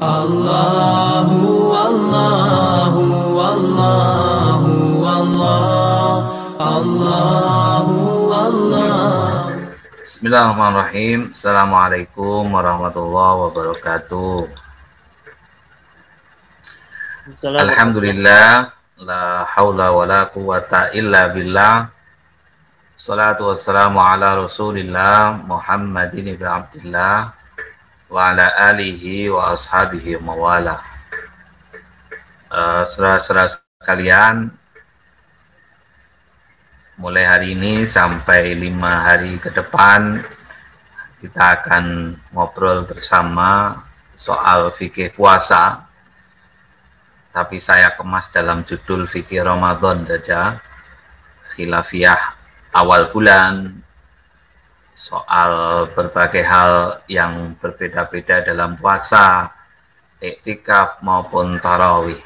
Allahu Allahu Allahu Allah Allahu Allah. Bismillahirrahmanirrahim. Assalamualaikum warahmatullahi wabarakatuh. Alhamdulillah, la haula wa la quwata illa billah. Salatu wassalamu ala Rasulillah Muhammadin ibn Abdillah wa ala alihi wa ashabihi mawala. Saudara-saudara sekalian, mulai hari ini sampai 5 hari ke depan kita akan ngobrol bersama soal fikih puasa, tapi saya kemas dalam judul fikih Ramadan saja, khilafiyah awal bulan, soal berbagai hal yang berbeda-beda dalam puasa, iktikaf maupun tarawih.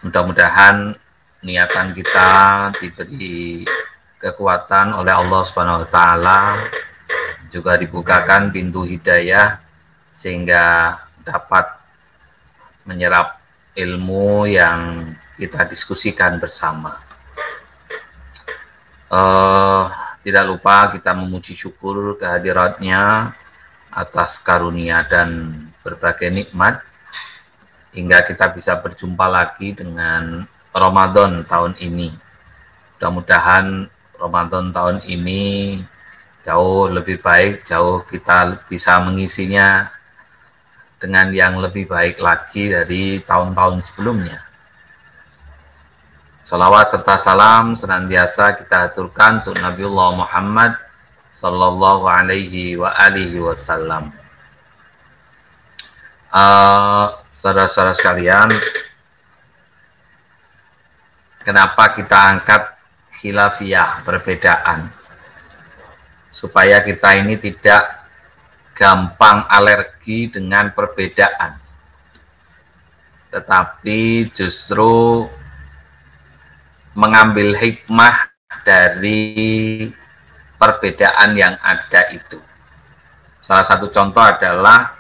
Mudah-mudahan niatan kita diberi kekuatan oleh Allah Subhanahu wa taala, juga dibukakan pintu hidayah sehingga dapat menyerap ilmu yang kita diskusikan bersama. Tidak lupa kita memuji syukur kehadiratnya atas karunia dan berbagai nikmat hingga kita bisa berjumpa lagi dengan Ramadan tahun ini. Mudah-mudahan Ramadan tahun ini jauh lebih baik, jauh kita bisa mengisinya dengan yang lebih baik lagi dari tahun-tahun sebelumnya. Salawat serta salam senantiasa kita aturkan untuk Nabiullah Muhammad sallallahu alaihi wa alihi wasallam. Saudara-saudara sekalian, kenapa kita angkat khilafiyah, perbedaan? Supaya kita ini tidak gampang alergi dengan perbedaan, tetapi justru mengambil hikmah dari perbedaan yang ada itu. Salah satu contoh adalah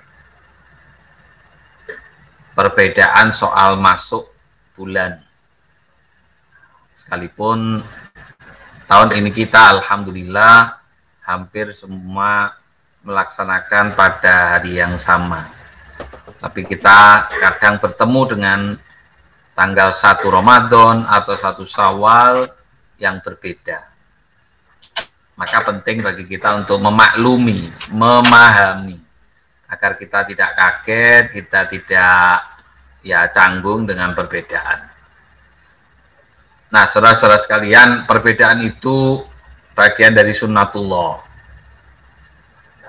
perbedaan soal masuk bulan. Sekalipun tahun ini kita alhamdulillah hampir semua melaksanakan pada hari yang sama, tapi kita kadang bertemu dengan tanggal 1 Ramadan atau 1 Syawal yang berbeda. Maka penting bagi kita untuk memaklumi, memahami, agar kita tidak kaget, kita tidak canggung dengan perbedaan. Nah, saudara-saudara sekalian, perbedaan itu bagian dari sunnatullah.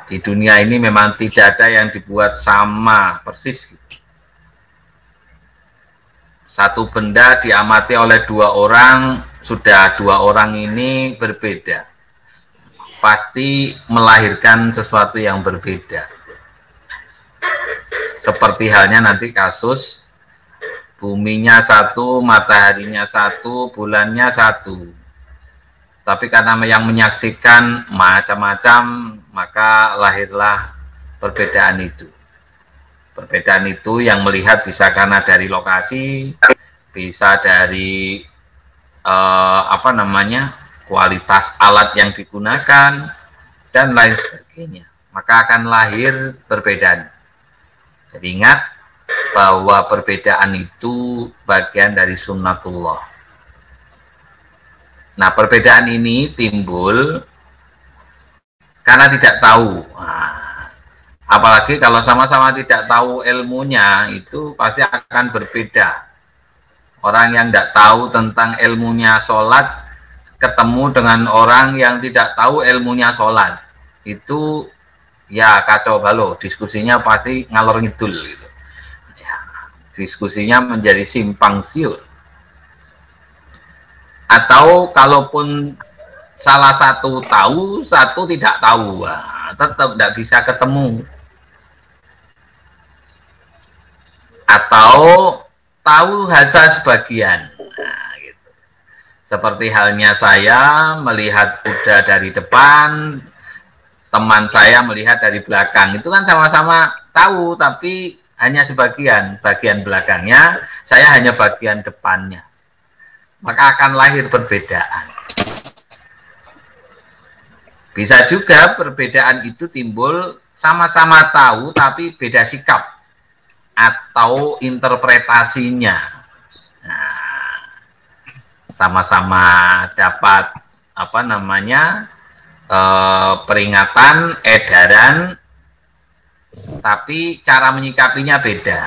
Di dunia ini memang tidak ada yang dibuat sama persis gitu. Satu benda diamati oleh 2 orang, sudah 2 orang ini berbeda, pasti melahirkan sesuatu yang berbeda. Seperti halnya nanti kasus buminya satu, mataharinya satu, bulannya satu, tapi karena yang menyaksikan macam-macam, maka lahirlah perbedaan itu. Perbedaan itu yang melihat bisa karena dari lokasi, bisa dari kualitas alat yang digunakan, dan lain sebagainya. Maka akan lahir perbedaan. Jadi ingat bahwa perbedaan itu bagian dari sunnatullah. Nah, perbedaan ini timbul karena tidak tahu. Apalagi kalau sama-sama tidak tahu ilmunya, itu pasti akan berbeda. Orang yang tidak tahu tentang ilmunya sholat, ketemu dengan orang yang tidak tahu ilmunya sholat, itu ya kacau balau, diskusinya pasti ngalor ngidul gitu. Ya, diskusinya menjadi simpang siur. Atau kalaupun salah satu tahu, satu tidak tahu, tetap tidak bisa ketemu. Atau tahu hanya sebagian. Nah, gitu. Seperti halnya saya melihat kuda dari depan, teman saya melihat dari belakang, itu kan sama-sama tahu, tapi hanya sebagian, bagian belakangnya, saya hanya bagian depannya. Maka akan lahir perbedaan. Bisa juga perbedaan itu timbul sama-sama tahu, tapi beda sikap atau interpretasinya. Nah, sama-sama dapat apa namanya peringatan, edaran, tapi cara menyikapinya beda.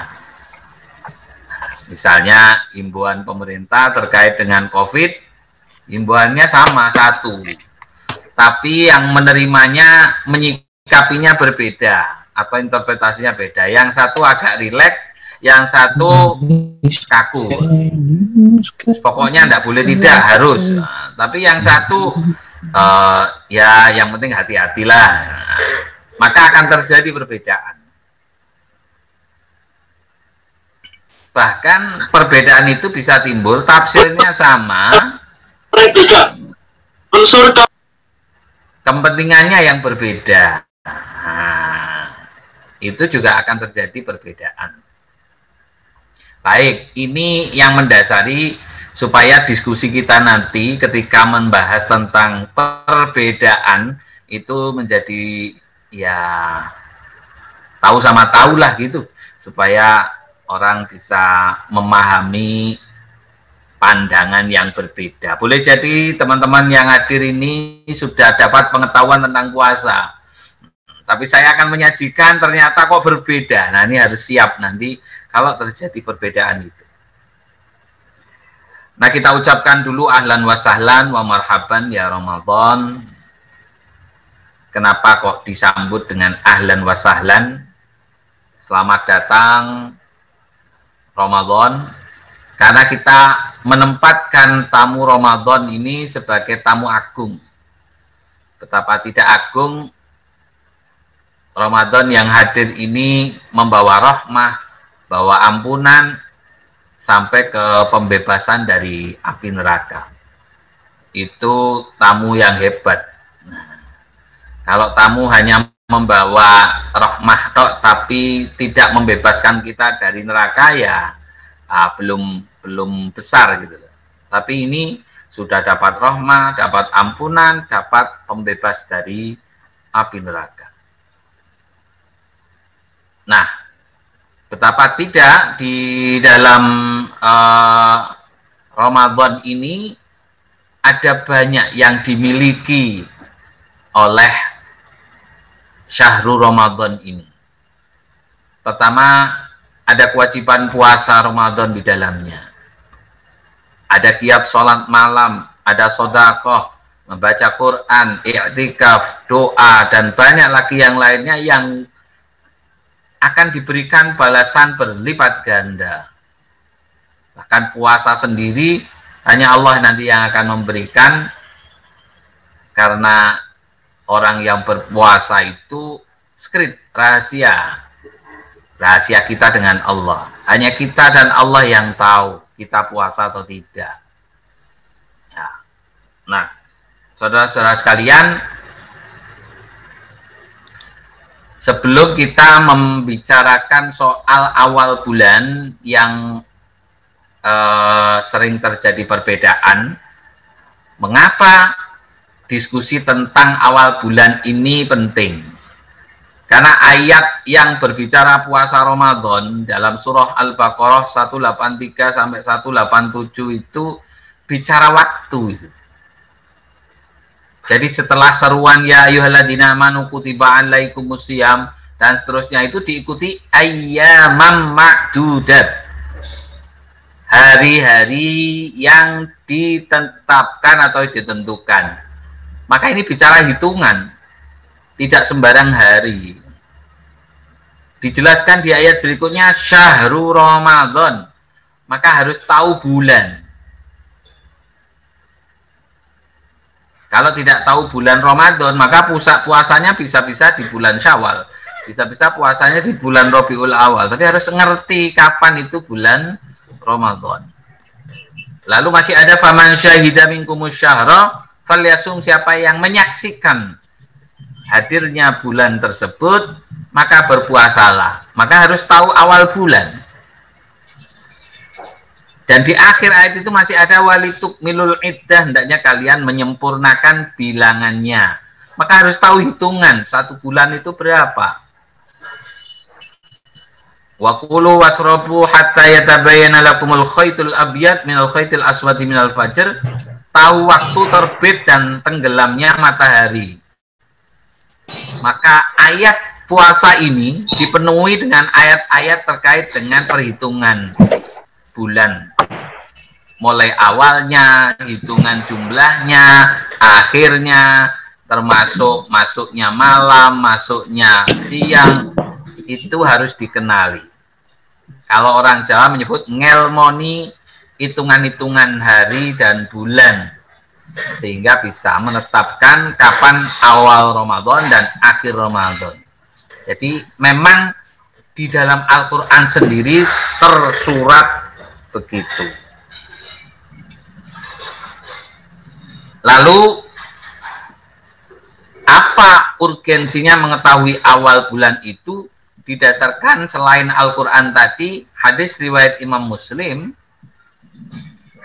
Misalnya himbauan pemerintah terkait dengan COVID, himbauannya sama satu, tapi yang menerimanya menyikapinya berbeda atau interpretasinya beda. Yang satu agak rileks, yang satu kaku. Pokoknya tidak boleh, tidak harus. Nah, tapi yang satu ya yang penting hati-hatilah. Maka akan terjadi perbedaan. Bahkan perbedaan itu bisa timbul, tafsirnya sama, unsur kepentingannya yang berbeda. Nah, itu juga akan terjadi perbedaan. Baik, ini yang mendasari supaya diskusi kita nanti ketika membahas tentang perbedaan itu menjadi ya tahu sama tahu lah gitu, supaya orang bisa memahami pandangan yang berbeda. Boleh jadi teman-teman yang hadir ini sudah dapat pengetahuan tentang puasa, tapi saya akan menyajikan ternyata kok berbeda. Nah, ini harus siap nanti kalau terjadi perbedaan itu. Nah, kita ucapkan dulu ahlan wa sahlan wa marhaban ya Ramadan. Kenapa kok disambut dengan ahlan wa sahlan? Selamat datang Ramadan. Karena kita menempatkan tamu Ramadan ini sebagai tamu agung. Betapa tidak agung Ramadan yang hadir ini membawa rahmah, bawa ampunan, sampai ke pembebasan dari api neraka. Itu tamu yang hebat. Nah, kalau tamu hanya membawa rahmah tok, tapi tidak membebaskan kita dari neraka, ya belum besar gitu. Tapi ini sudah dapat rahmah, dapat ampunan, dapat pembebas dari api neraka. Nah, betapa tidak di dalam Ramadan ini ada banyak yang dimiliki oleh syahrul Ramadan ini. Pertama, ada kewajiban puasa Ramadan di dalamnya. Ada tiap sholat malam, ada sedekah, membaca Quran, i'tikaf, doa, dan banyak lagi yang lainnya yang akan diberikan balasan berlipat ganda. Bahkan puasa sendiri hanya Allah nanti yang akan memberikan, karena orang yang berpuasa itu skrip, rahasia kita dengan Allah. Hanya kita dan Allah yang tahu kita puasa atau tidak. Ya. Nah, saudara-saudara sekalian, sebelum kita membicarakan soal awal bulan yang sering terjadi perbedaan, mengapa diskusi tentang awal bulan ini penting? Karena ayat yang berbicara puasa Ramadan dalam surah Al-Baqarah 183 sampai 187 itu bicara waktu itu. Jadi setelah seruan ya ayyuhalladzina amanu kutiba alaikumusiyam dan seterusnya itu diikuti ayyamam ma'dudat. Hari-hari yang ditetapkan atau ditentukan. Maka ini bicara hitungan, tidak sembarang hari. Dijelaskan di ayat berikutnya syahrul Ramadan. Maka harus tahu bulan. Kalau tidak tahu bulan Ramadan, maka puasanya bisa-bisa di bulan Syawal, bisa-bisa puasanya di bulan Rabiul Awal. Tapi harus ngerti kapan itu bulan Ramadan. Lalu masih ada faman syahida minkumus syahra falyasum, siapa yang menyaksikan hadirnya bulan tersebut, maka berpuasalah. Maka harus tahu awal bulan. Dan di akhir ayat itu masih ada walitukmilul iddah, hendaknya kalian menyempurnakan bilangannya. Maka harus tahu hitungan satu bulan itu berapa. Wa kulu wasrobu hatta yatabayyana lakumul khaytul abyad minal khaytil aswadi minal fajr. Tahu waktu terbit dan tenggelamnya matahari. Maka ayat puasa ini dipenuhi dengan ayat-ayat terkait dengan perhitungan bulan. Mulai awalnya, hitungan jumlahnya, akhirnya, termasuk masuknya malam, masuknya siang, itu harus dikenali. Kalau orang Jawa menyebut ngelmoni, hitungan-hitungan hari dan bulan, sehingga bisa menetapkan kapan awal Ramadan dan akhir Ramadan. Jadi memang di dalam Al-Quran sendiri tersurat begitu. Lalu apa urgensinya mengetahui awal bulan itu? Didasarkan selain Al-Quran tadi, hadis riwayat Imam Muslim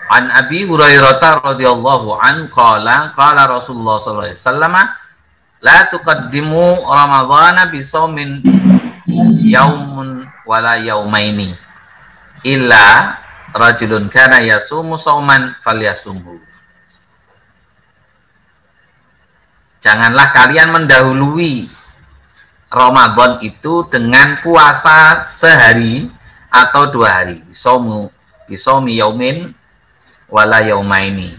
an Abi Hurairah radhiyallahu an qala Rasulullah sallallahu alaihi wasallam la tuqaddimu ramadhana bi shaumin yaumun wala yaumaini illa rajulun kana yasumu shauman falyasumhu. Janganlah kalian mendahului Ramadan itu dengan puasa sehari atau 2 hari. Bisomi yaumin wala yaumaini.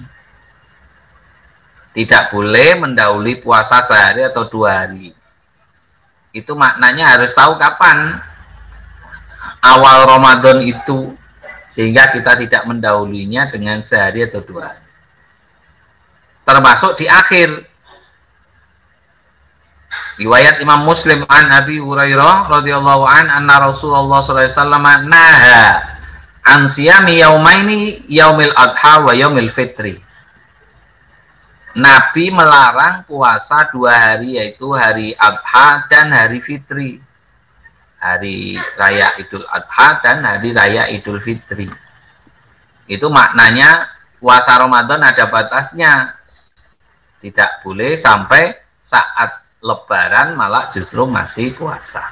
Tidak boleh mendahului puasa sehari atau 2 hari. Itu maknanya harus tahu kapan awal Ramadan itu, sehingga kita tidak mendahulunya dengan sehari atau 2 hari. Termasuk di akhir. Riwayat Imam Muslim an Abi Hurairah radhiyallahu an anna Rasulullah sallallahu alaihi wasallam naha an siyami yaumaini yaumil adha wa yaumil fitri. Nabi melarang puasa 2 hari, yaitu hari Adha dan hari Fitri. Hari Raya Idul Adha dan hari Raya Idul Fitri. Itu maknanya puasa Ramadan ada batasnya. Tidak boleh sampai saat Lebaran malah justru masih puasa.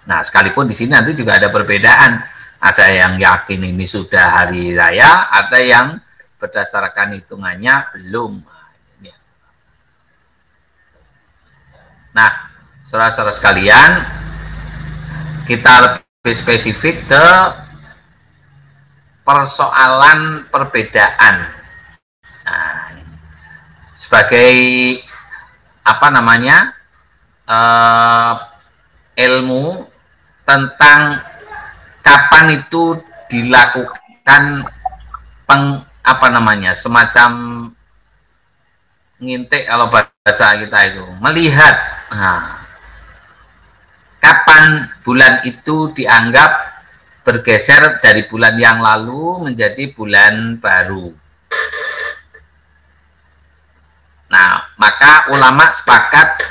Nah, sekalipun di sini nanti juga ada perbedaan. Ada yang yakin ini sudah hari raya, ada yang berdasarkan hitungannya belum. Nah, saudara-saudara sekalian, kita lebih spesifik ke persoalan perbedaan. Nah, sebagai ilmu tentang kapan itu dilakukan semacam ngintik, kalau bahasa kita itu melihat. Nah, kapan bulan itu dianggap bergeser dari bulan yang lalu menjadi bulan baru. Nah, maka ulama sepakat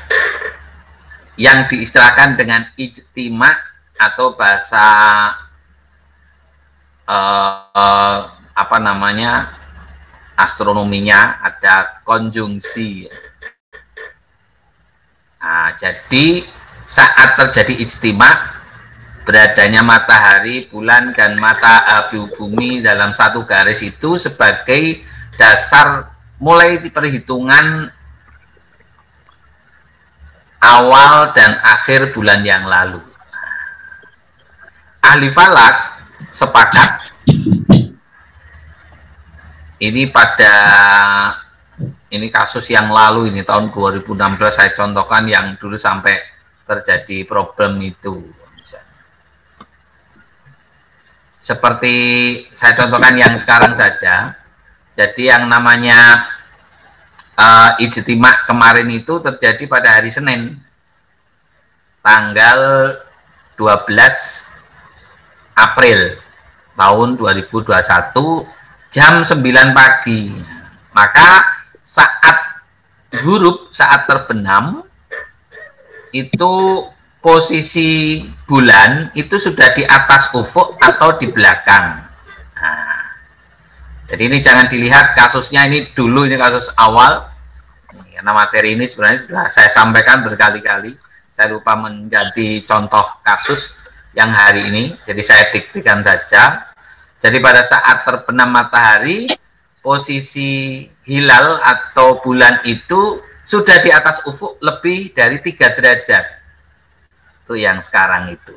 yang diistilahkan dengan ijtima atau bahasa astronominya ada konjungsi. Nah, jadi saat terjadi ijtima, beradanya matahari, bulan, dan bumi dalam satu garis itu sebagai dasar mulai perhitungan awal dan akhir bulan yang lalu. Ahli falak sepakat ini kasus yang lalu, ini tahun 2016 saya contohkan yang dulu sampai terjadi problem itu. Seperti saya contohkan yang sekarang saja. Jadi yang namanya ijtima kemarin itu terjadi pada hari Senin, tanggal 12 April tahun 2021 jam 9 pagi. Maka saat huruf saat terbenam itu posisi bulan itu sudah di atas ufuk atau di belakang. Nah, jadi ini jangan dilihat kasusnya ini dulu, ini kasus awal. Karena materi ini sebenarnya sudah saya sampaikan berkali-kali. Saya lupa menjadi contoh kasus yang hari ini, jadi saya diktikan saja. Jadi pada saat terbenam matahari, posisi hilal atau bulan itu sudah di atas ufuk lebih dari 3 derajat. Itu yang sekarang itu.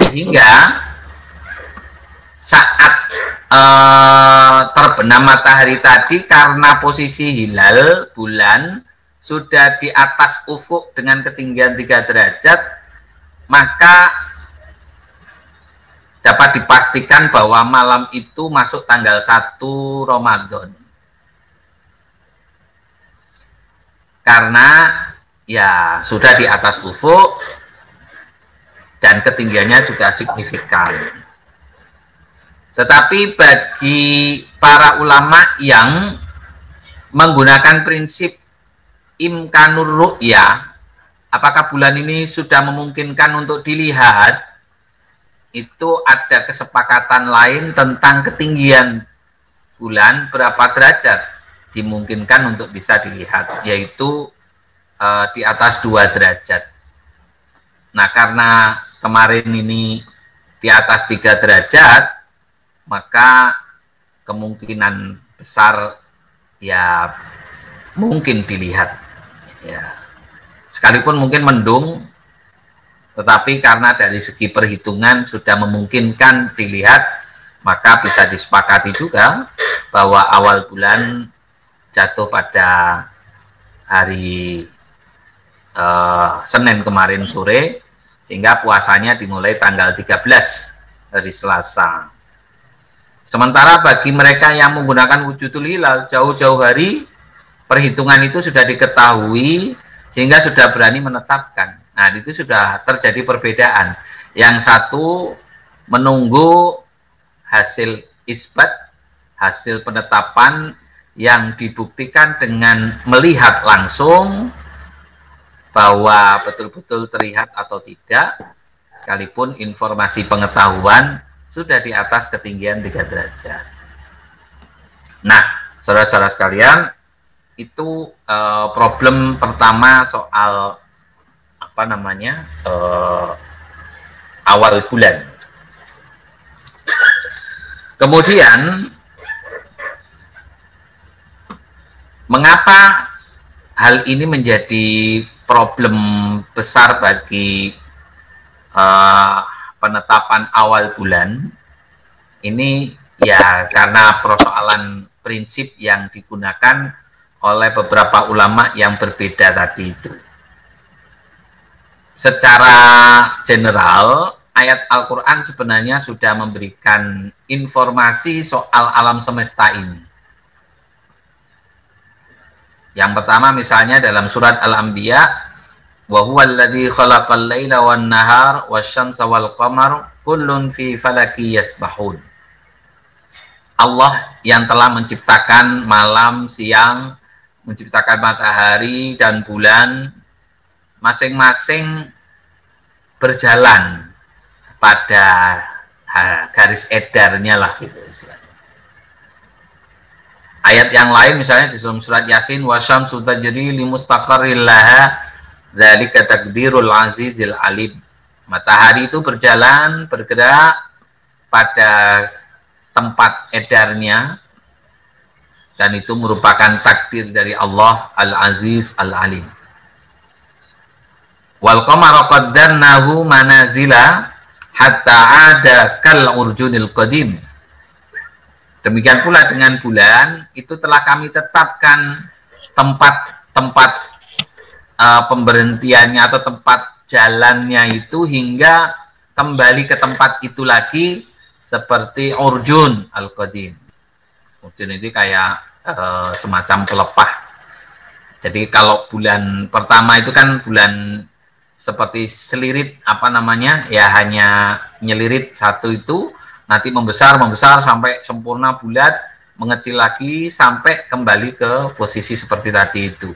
Sehingga saat terbenam matahari tadi, karena posisi hilal bulan sudah di atas ufuk dengan ketinggian 3 derajat, maka dapat dipastikan bahwa malam itu masuk tanggal 1 Ramadan. Karena ya sudah di atas ufuk dan ketinggiannya juga signifikan. Tetapi bagi para ulama yang menggunakan prinsip imkanur ru'ya, apakah bulan ini sudah memungkinkan untuk dilihat, itu ada kesepakatan lain tentang ketinggian bulan berapa derajat dimungkinkan untuk bisa dilihat, yaitu di atas 2 derajat. Nah, karena kemarin ini di atas 3 derajat, maka kemungkinan besar ya mungkin dilihat. Ya. Sekalipun mungkin mendung, tetapi karena dari segi perhitungan sudah memungkinkan dilihat, maka bisa disepakati juga bahwa awal bulan jatuh pada hari Senin kemarin sore, sehingga puasanya dimulai tanggal 13 hari Selasa. Sementara bagi mereka yang menggunakan wujudul hilal jauh-jauh hari, perhitungan itu sudah diketahui sehingga sudah berani menetapkan. Nah, itu sudah terjadi perbedaan. Yang satu menunggu hasil isbat, hasil penetapan yang dibuktikan dengan melihat langsung bahwa betul-betul terlihat atau tidak, sekalipun informasi pengetahuan sudah di atas ketinggian 3 derajat. Nah, saudara-saudara sekalian, itu problem pertama soal apa namanya awal bulan. Kemudian mengapa hal ini menjadi problem besar bagi penetapan awal bulan? Ini ya karena persoalan prinsip yang digunakan oleh beberapa ulama yang berbeda tadi itu. Secara general, ayat Al-Quran sebenarnya sudah memberikan informasi soal alam semesta ini. Yang pertama misalnya dalam surat Al-Anbiya, wa huwal ladzi khalaqal laila wan nahar wasyamsa wal qamar kullun fi falaki yasbahun. Allah yang telah menciptakan malam, siang, menciptakan matahari dan bulan, masing-masing berjalan pada garis edarnya lah gitu. Ayat yang lain misalnya di dalam surat Yasin, wasyamsu tajri limustaqarril laha dzalika taqdirul azizil alim. Matahari itu berjalan, bergerak pada tempat edarnya, dan itu merupakan takdir dari Allah Al-Aziz Al-Alim. Wal qamara qaddarnahu manazila hatta ada kal urjunil qadim. Demikian pula dengan bulan, itu telah kami tetapkan tempat-tempat pemberhentiannya atau tempat jalannya itu hingga kembali ke tempat itu lagi seperti urjun al-qadim. Urjun itu kayak semacam pelepah. Jadi kalau bulan pertama itu kan bulan seperti selirit, apa namanya, ya hanya nyelirit satu itu, nanti membesar sampai sempurna bulat, mengecil lagi sampai kembali ke posisi seperti tadi itu.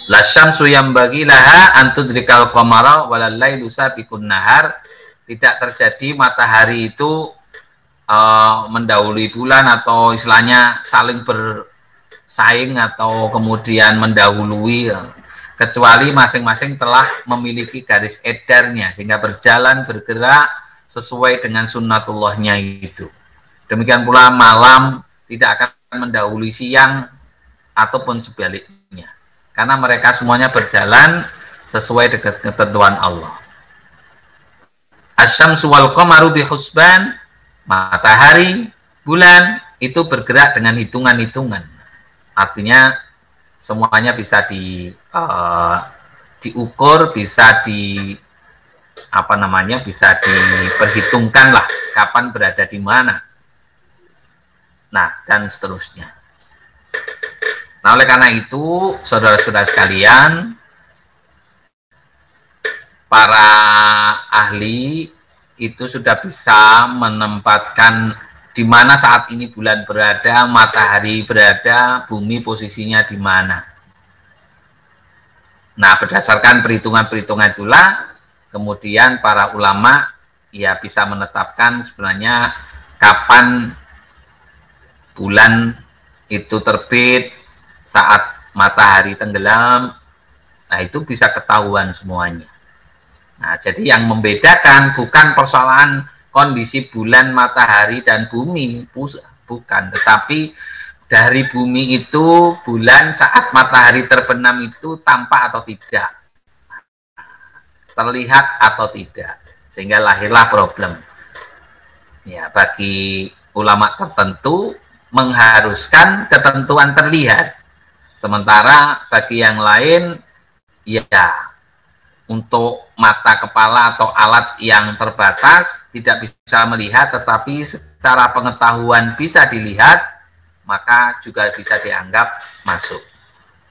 La syamsu yambaghi laha an tudrikal qamara walal lailu sabiqun nahar. Tidak terjadi matahari itu mendahului bulan atau istilahnya saling bersaing atau kemudian mendahului, kecuali masing-masing telah memiliki garis edarnya sehingga berjalan bergerak sesuai dengan sunnatullahnya itu. Demikian pula malam tidak akan mendahului siang ataupun sebaliknya, karena mereka semuanya berjalan sesuai dengan ketentuan Allah. Asyamsu wal qamaru bihusban, matahari, bulan itu bergerak dengan hitungan-hitungan. Artinya semuanya bisa diukur, bisa bisa diperhitungkan lah kapan berada di mana. Nah, dan seterusnya. Nah, oleh karena itu, saudara-saudara sekalian, para ahli itu sudah bisa menempatkan di mana saat ini bulan berada, matahari berada, bumi posisinya di mana. Nah, berdasarkan perhitungan-perhitungan itulah, kemudian para ulama ya bisa menetapkan sebenarnya kapan bulan itu terbit, saat matahari tenggelam. Nah, itu bisa ketahuan semuanya. Nah, jadi yang membedakan bukan persoalan kondisi bulan, matahari, dan bumi, bukan. Tetapi dari bumi itu, bulan saat matahari terbenam itu tampak atau tidak, terlihat atau tidak, sehingga lahirlah problem. Ya, bagi ulama tertentu mengharuskan ketentuan terlihat, sementara bagi yang lain, ya, untuk mata kepala atau alat yang terbatas tidak bisa melihat, tetapi secara pengetahuan bisa dilihat, maka juga bisa dianggap masuk.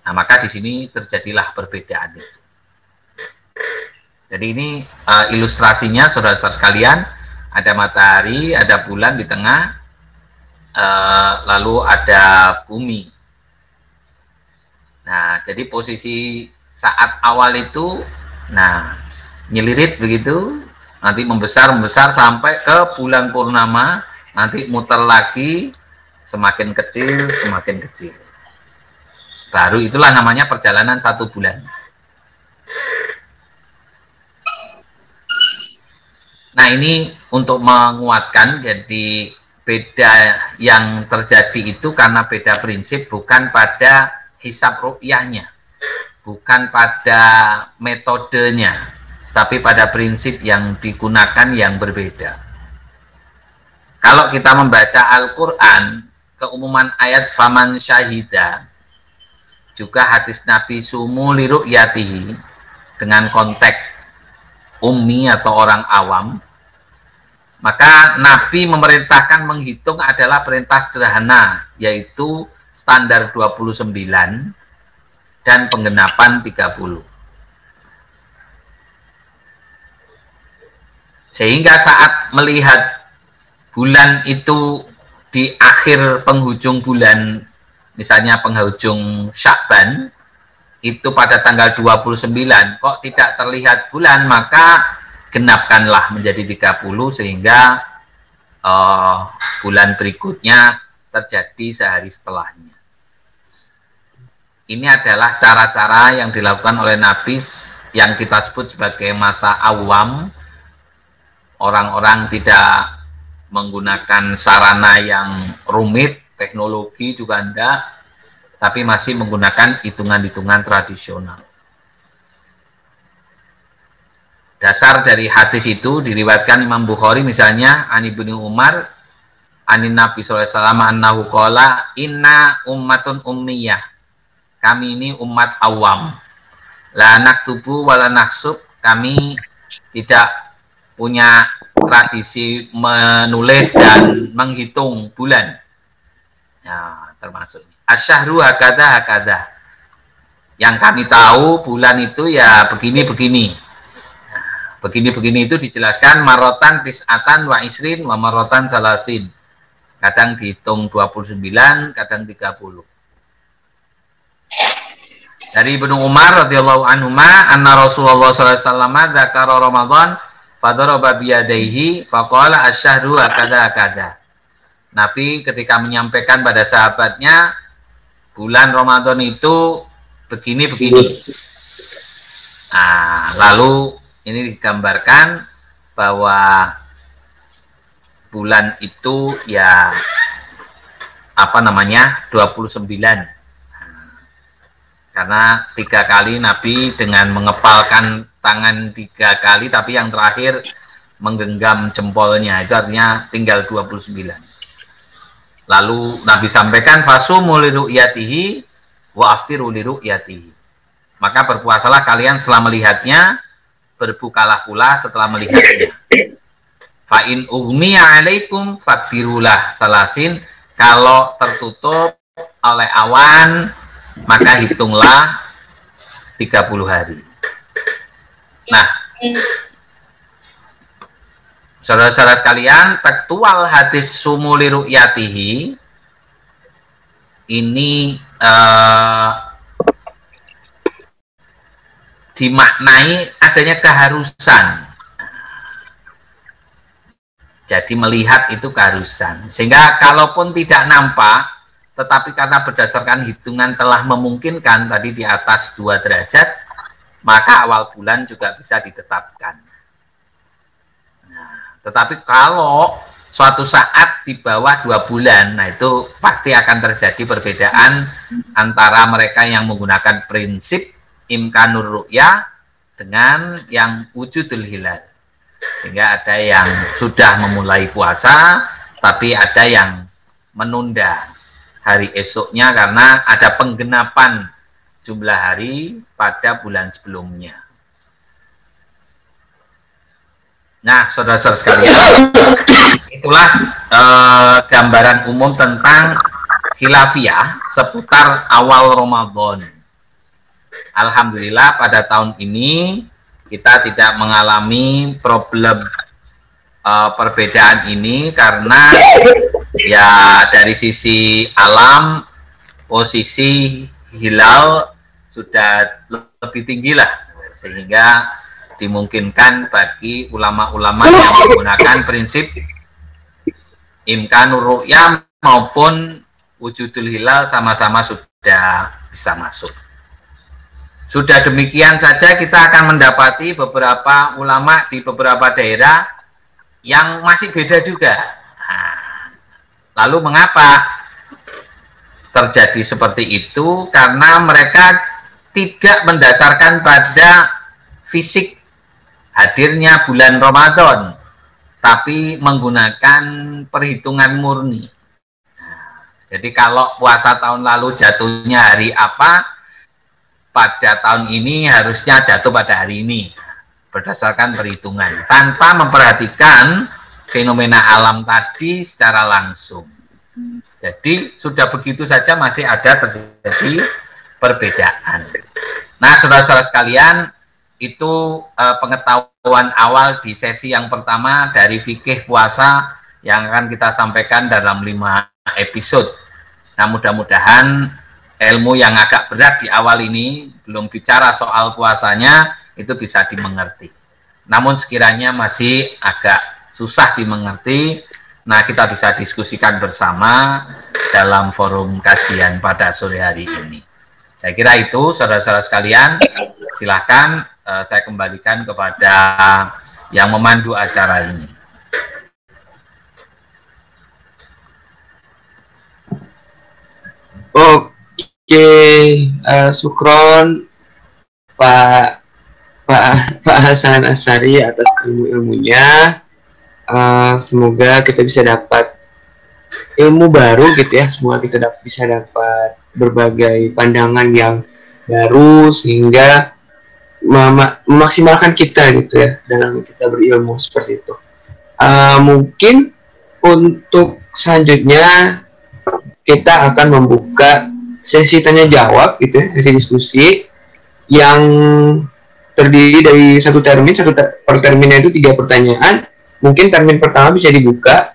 Nah, maka di sini terjadilah perbedaan itu. Jadi ini ilustrasinya, saudara-saudara sekalian, ada matahari, ada bulan di tengah, lalu ada bumi. Nah, jadi posisi saat awal itu, nah, nyelirit begitu, nanti membesar sampai ke bulan purnama, nanti muter lagi, semakin kecil, semakin kecil. Baru itulah namanya perjalanan 1 bulan. Nah, ini untuk menguatkan, jadi beda yang terjadi itu karena beda prinsip, bukan pada hisab ru'yahnya, bukan pada metodenya, tapi pada prinsip yang digunakan yang berbeda. Kalau kita membaca Al-Quran, keumuman ayat faman syahida, juga hadis Nabi sumu li ru'yatihi, dengan konteks ummi atau orang awam, maka Nabi memerintahkan menghitung adalah perintah sederhana, yaitu standar 29 dan penggenapan 30. Sehingga saat melihat bulan itu di akhir penghujung bulan, misalnya penghujung Sya'ban, itu pada tanggal 29, kok tidak terlihat bulan, maka genapkanlah menjadi 30, sehingga bulan berikutnya terjadi sehari setelahnya. Ini adalah cara-cara yang dilakukan oleh Nabi yang kita sebut sebagai masa awam. Orang-orang tidak menggunakan sarana yang rumit, teknologi juga enggak, tapi masih menggunakan hitungan-hitungan tradisional. Dasar dari hadis itu diriwayatkan Imam Bukhari misalnya, Ani bin Umar, Anin Nabi SAW annahu qala inna ummatun ummiyah, kami ini umat awam, la naktubu wala naksub, kami tidak punya tradisi menulis dan menghitung bulan. Nah, termasuk asyahru hakada hakada, yang kami tahu bulan itu ya begini-begini. Begini-begini itu dijelaskan marotan tis'atan wa isrin wa marotan salasin. Kadang dihitung 29, kadang 30. Dari Ibnu Umar radhiyallahu anhuma anna Rasulullah sallallahu alaihi wasallam dzakara Ramadan fadaraba biyadaihi faqala asy-syahru kada. Nabi ketika menyampaikan pada sahabatnya bulan Ramadan itu begini. Nah, lalu ini digambarkan bahwa bulan itu ya 29. Karena 3 kali Nabi dengan mengepalkan tangan 3 kali, tapi yang terakhir menggenggam jempolnya, itu artinya tinggal 29. Lalu Nabi sampaikan fasumu liru'yatihi wa aftiru liru'yatihi. Maka berpuasalah kalian setelah melihatnya, berbukalah pula setelah melihatnya. Fa in ughmiya 'alaikum faktirulah salasin. Kalau tertutup oleh awan, maka hitunglah 30 hari. Nah, saudara-saudara sekalian, tekstual hadis sumuli ru'yatihi ini dimaknai adanya keharusan. Jadi melihat itu keharusan. Sehingga kalaupun tidak nampak, tetapi karena berdasarkan hitungan telah memungkinkan tadi di atas 2 derajat, maka awal bulan juga bisa ditetapkan. Nah, tetapi kalau suatu saat di bawah 2 bulan, nah itu pasti akan terjadi perbedaan antara mereka yang menggunakan prinsip imkanur ru'ya dengan yang wujudul hilal. Sehingga ada yang sudah memulai puasa, tapi ada yang menunda hari esoknya karena ada penggenapan jumlah hari pada bulan sebelumnya. Nah, saudara-saudara sekalian, itulah gambaran umum tentang khilafiyah seputar awal Ramadan. Alhamdulillah pada tahun ini kita tidak mengalami problem perbedaan ini karena ya dari sisi alam posisi hilal sudah lebih tinggi lah, sehingga dimungkinkan bagi ulama-ulama yang menggunakan prinsip imkanur ru'ya maupun wujudul hilal sama-sama sudah bisa masuk. Sudah demikian saja kita akan mendapati beberapa ulama di beberapa daerah yang masih beda juga. Nah, lalu mengapa terjadi seperti itu? Karena mereka tidak mendasarkan pada fisik hadirnya bulan Ramadan, tapi menggunakan perhitungan murni. Jadi kalau puasa tahun lalu jatuhnya hari apa, pada tahun ini harusnya jatuh pada hari ini, berdasarkan perhitungan, tanpa memperhatikan fenomena alam tadi secara langsung. Jadi sudah begitu saja masih ada terjadi perbedaan. Nah, saudara-saudara sekalian, itu pengetahuan awal di sesi yang pertama dari fikih puasa yang akan kita sampaikan dalam 5 episode. Nah, mudah-mudahan ilmu yang agak berat di awal ini, belum bicara soal puasanya, itu bisa dimengerti. Namun sekiranya masih agak susah dimengerti, nah kita bisa diskusikan bersama dalam forum kajian pada sore hari ini. Saya kira itu, saudara-saudara sekalian, silakan saya kembalikan kepada yang memandu acara ini. Oke, syukron Pak Hasan Asyari atas ilmu-ilmunya. Semoga kita bisa dapat ilmu baru gitu ya. Semoga kita bisa dapat berbagai pandangan yang baru sehingga memaksimalkan kita gitu ya dalam kita berilmu seperti itu. Mungkin untuk selanjutnya kita akan membuka sesi tanya jawab gitu ya, sesi diskusi yang terdiri dari per terminnya itu 3 pertanyaan. Mungkin termin pertama bisa dibuka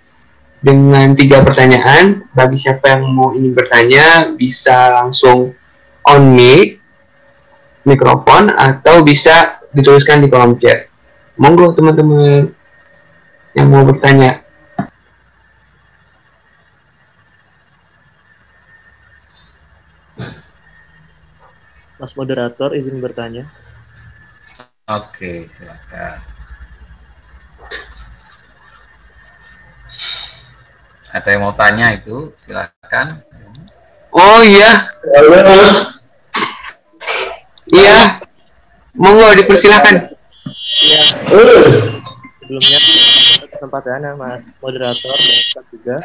dengan 3 pertanyaan. Bagi siapa yang mau ingin bertanya bisa langsung on mikrofon atau bisa dituliskan di kolom chat. Monggo teman-teman yang mau bertanya. Mas moderator izin bertanya. Oke, silakan. Ada yang mau tanya itu, silakan. Oh iya. Iya. Monggo dipersilakan. Iya. Sebelumnya kesempatannya Mas moderator dan Ustaz juga.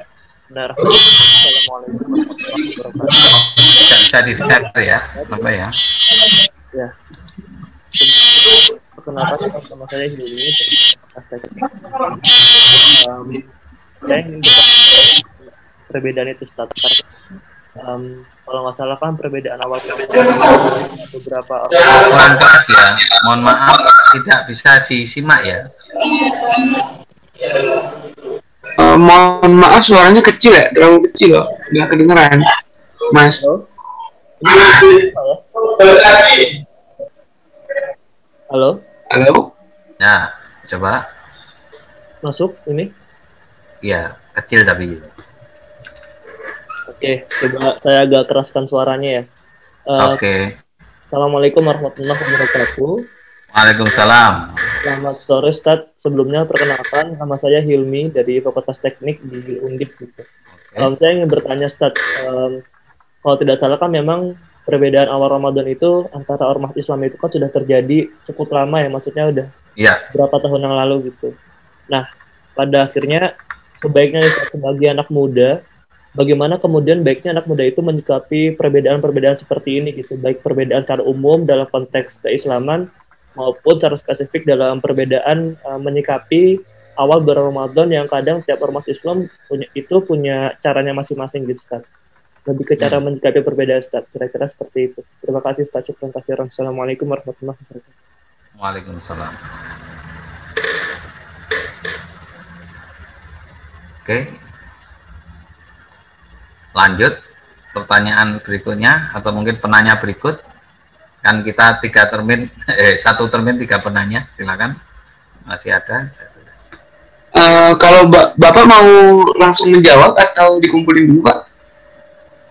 Assalamualaikum warahmatullahi wabarakatuh. Bisa didengar ya, apa ya? Ya. Perkenalkan sama saya Hilmi dari Aspek. Saya ingin perbedaan itu Ustaz. Kalau nggak salah kan perbedaan awal beberapa orang. Kurang keras ya, mohon maaf tidak bisa disimak ya. Mohon maaf suaranya kecil ya, terlalu kecil loh, nggak kedengeran, Mas. Halo? Halo? Nah, coba. Masuk ini? Iya, kecil tapi. Oke, coba saya agak keraskan suaranya ya. Oke. Assalamualaikum warahmatullahi wabarakatuh. Waalaikumsalam. Selamat sore, Ustaz. Sebelumnya perkenalkan, nama saya Hilmi dari Fakultas Teknik di Undip. Gitu. Saya ingin bertanya, Ustaz. Kalau tidak salah kan memang perbedaan awal Ramadan itu antara ormas Islam itu kan sudah terjadi cukup lama ya, maksudnya udah berapa tahun yang lalu gitu. Nah, pada akhirnya sebaiknya sebagai anak muda, bagaimana kemudian baiknya anak muda itu menyikapi perbedaan-perbedaan seperti ini gitu, baik perbedaan secara umum dalam konteks keislaman maupun secara spesifik dalam perbedaan menyikapi awal bulan Ramadan yang kadang tiap ormas Islam punya caranya masing-masing gitu, Ustaz. Lebih ke cara menyikapi perbedaan, Ustaz. Kira-kira seperti itu. Terima kasih, Ustaz. Syukran kasiran. Assalamualaikum warahmatullahi wabarakatuh. Waalaikumsalam. Oke. Lanjut pertanyaan berikutnya atau mungkin penanya berikut. Kan kita 3 termin, 1 termin 3 penanya. Silakan. Masih ada. Kalau Bapak mau langsung menjawab atau dikumpulin dulu, Pak?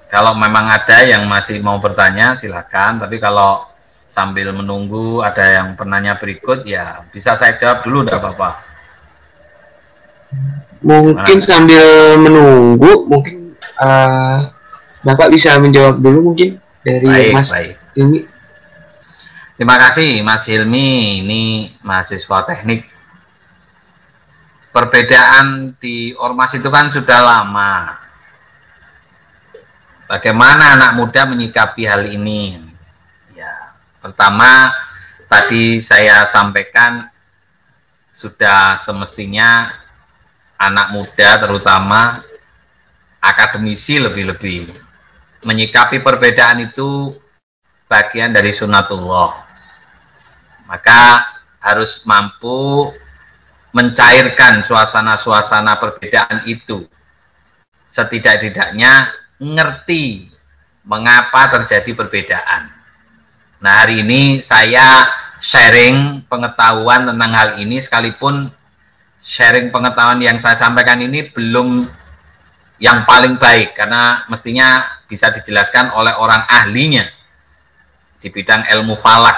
Kalau memang ada yang masih mau bertanya, silakan. Tapi kalau sambil menunggu ada yang penanya berikut, ya bisa saya jawab dulu, enggak apa-apa. Mungkin sambil menunggu, mungkin Bapak bisa menjawab dulu mungkin dari Mas Hilmi. Terima kasih Mas Hilmi, ini mahasiswa teknik. Perbedaan di ormas itu kan sudah lama. Bagaimana anak muda menyikapi hal ini? Ya, pertama tadi saya sampaikan sudah semestinya anak muda terutama akademisi lebih-lebih menyikapi perbedaan itu bagian dari sunatullah. Maka harus mampu mencairkan suasana-suasana perbedaan itu. Setidak-tidaknya ngerti mengapa terjadi perbedaan. Nah, hari ini saya sharing pengetahuan tentang hal ini, sekalipun sharing pengetahuan yang saya sampaikan ini belum yang paling baik, karena mestinya bisa dijelaskan oleh orang ahlinya di bidang ilmu falak.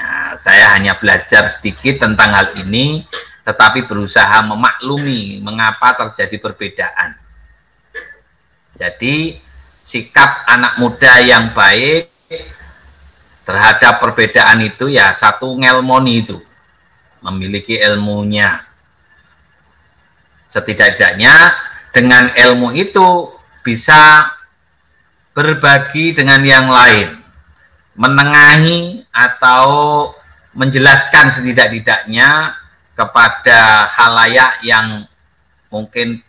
Nah, saya hanya belajar sedikit tentang hal ini, tetapi berusaha memaklumi mengapa terjadi perbedaan. Jadi sikap anak muda yang baik terhadap perbedaan itu ya satu ngelmoni itu, memiliki ilmunya. Setidak-tidaknya dengan ilmu itu bisa berbagi dengan yang lain, menengahi atau menjelaskan setidak-tidaknya kepada khalayak yang mungkin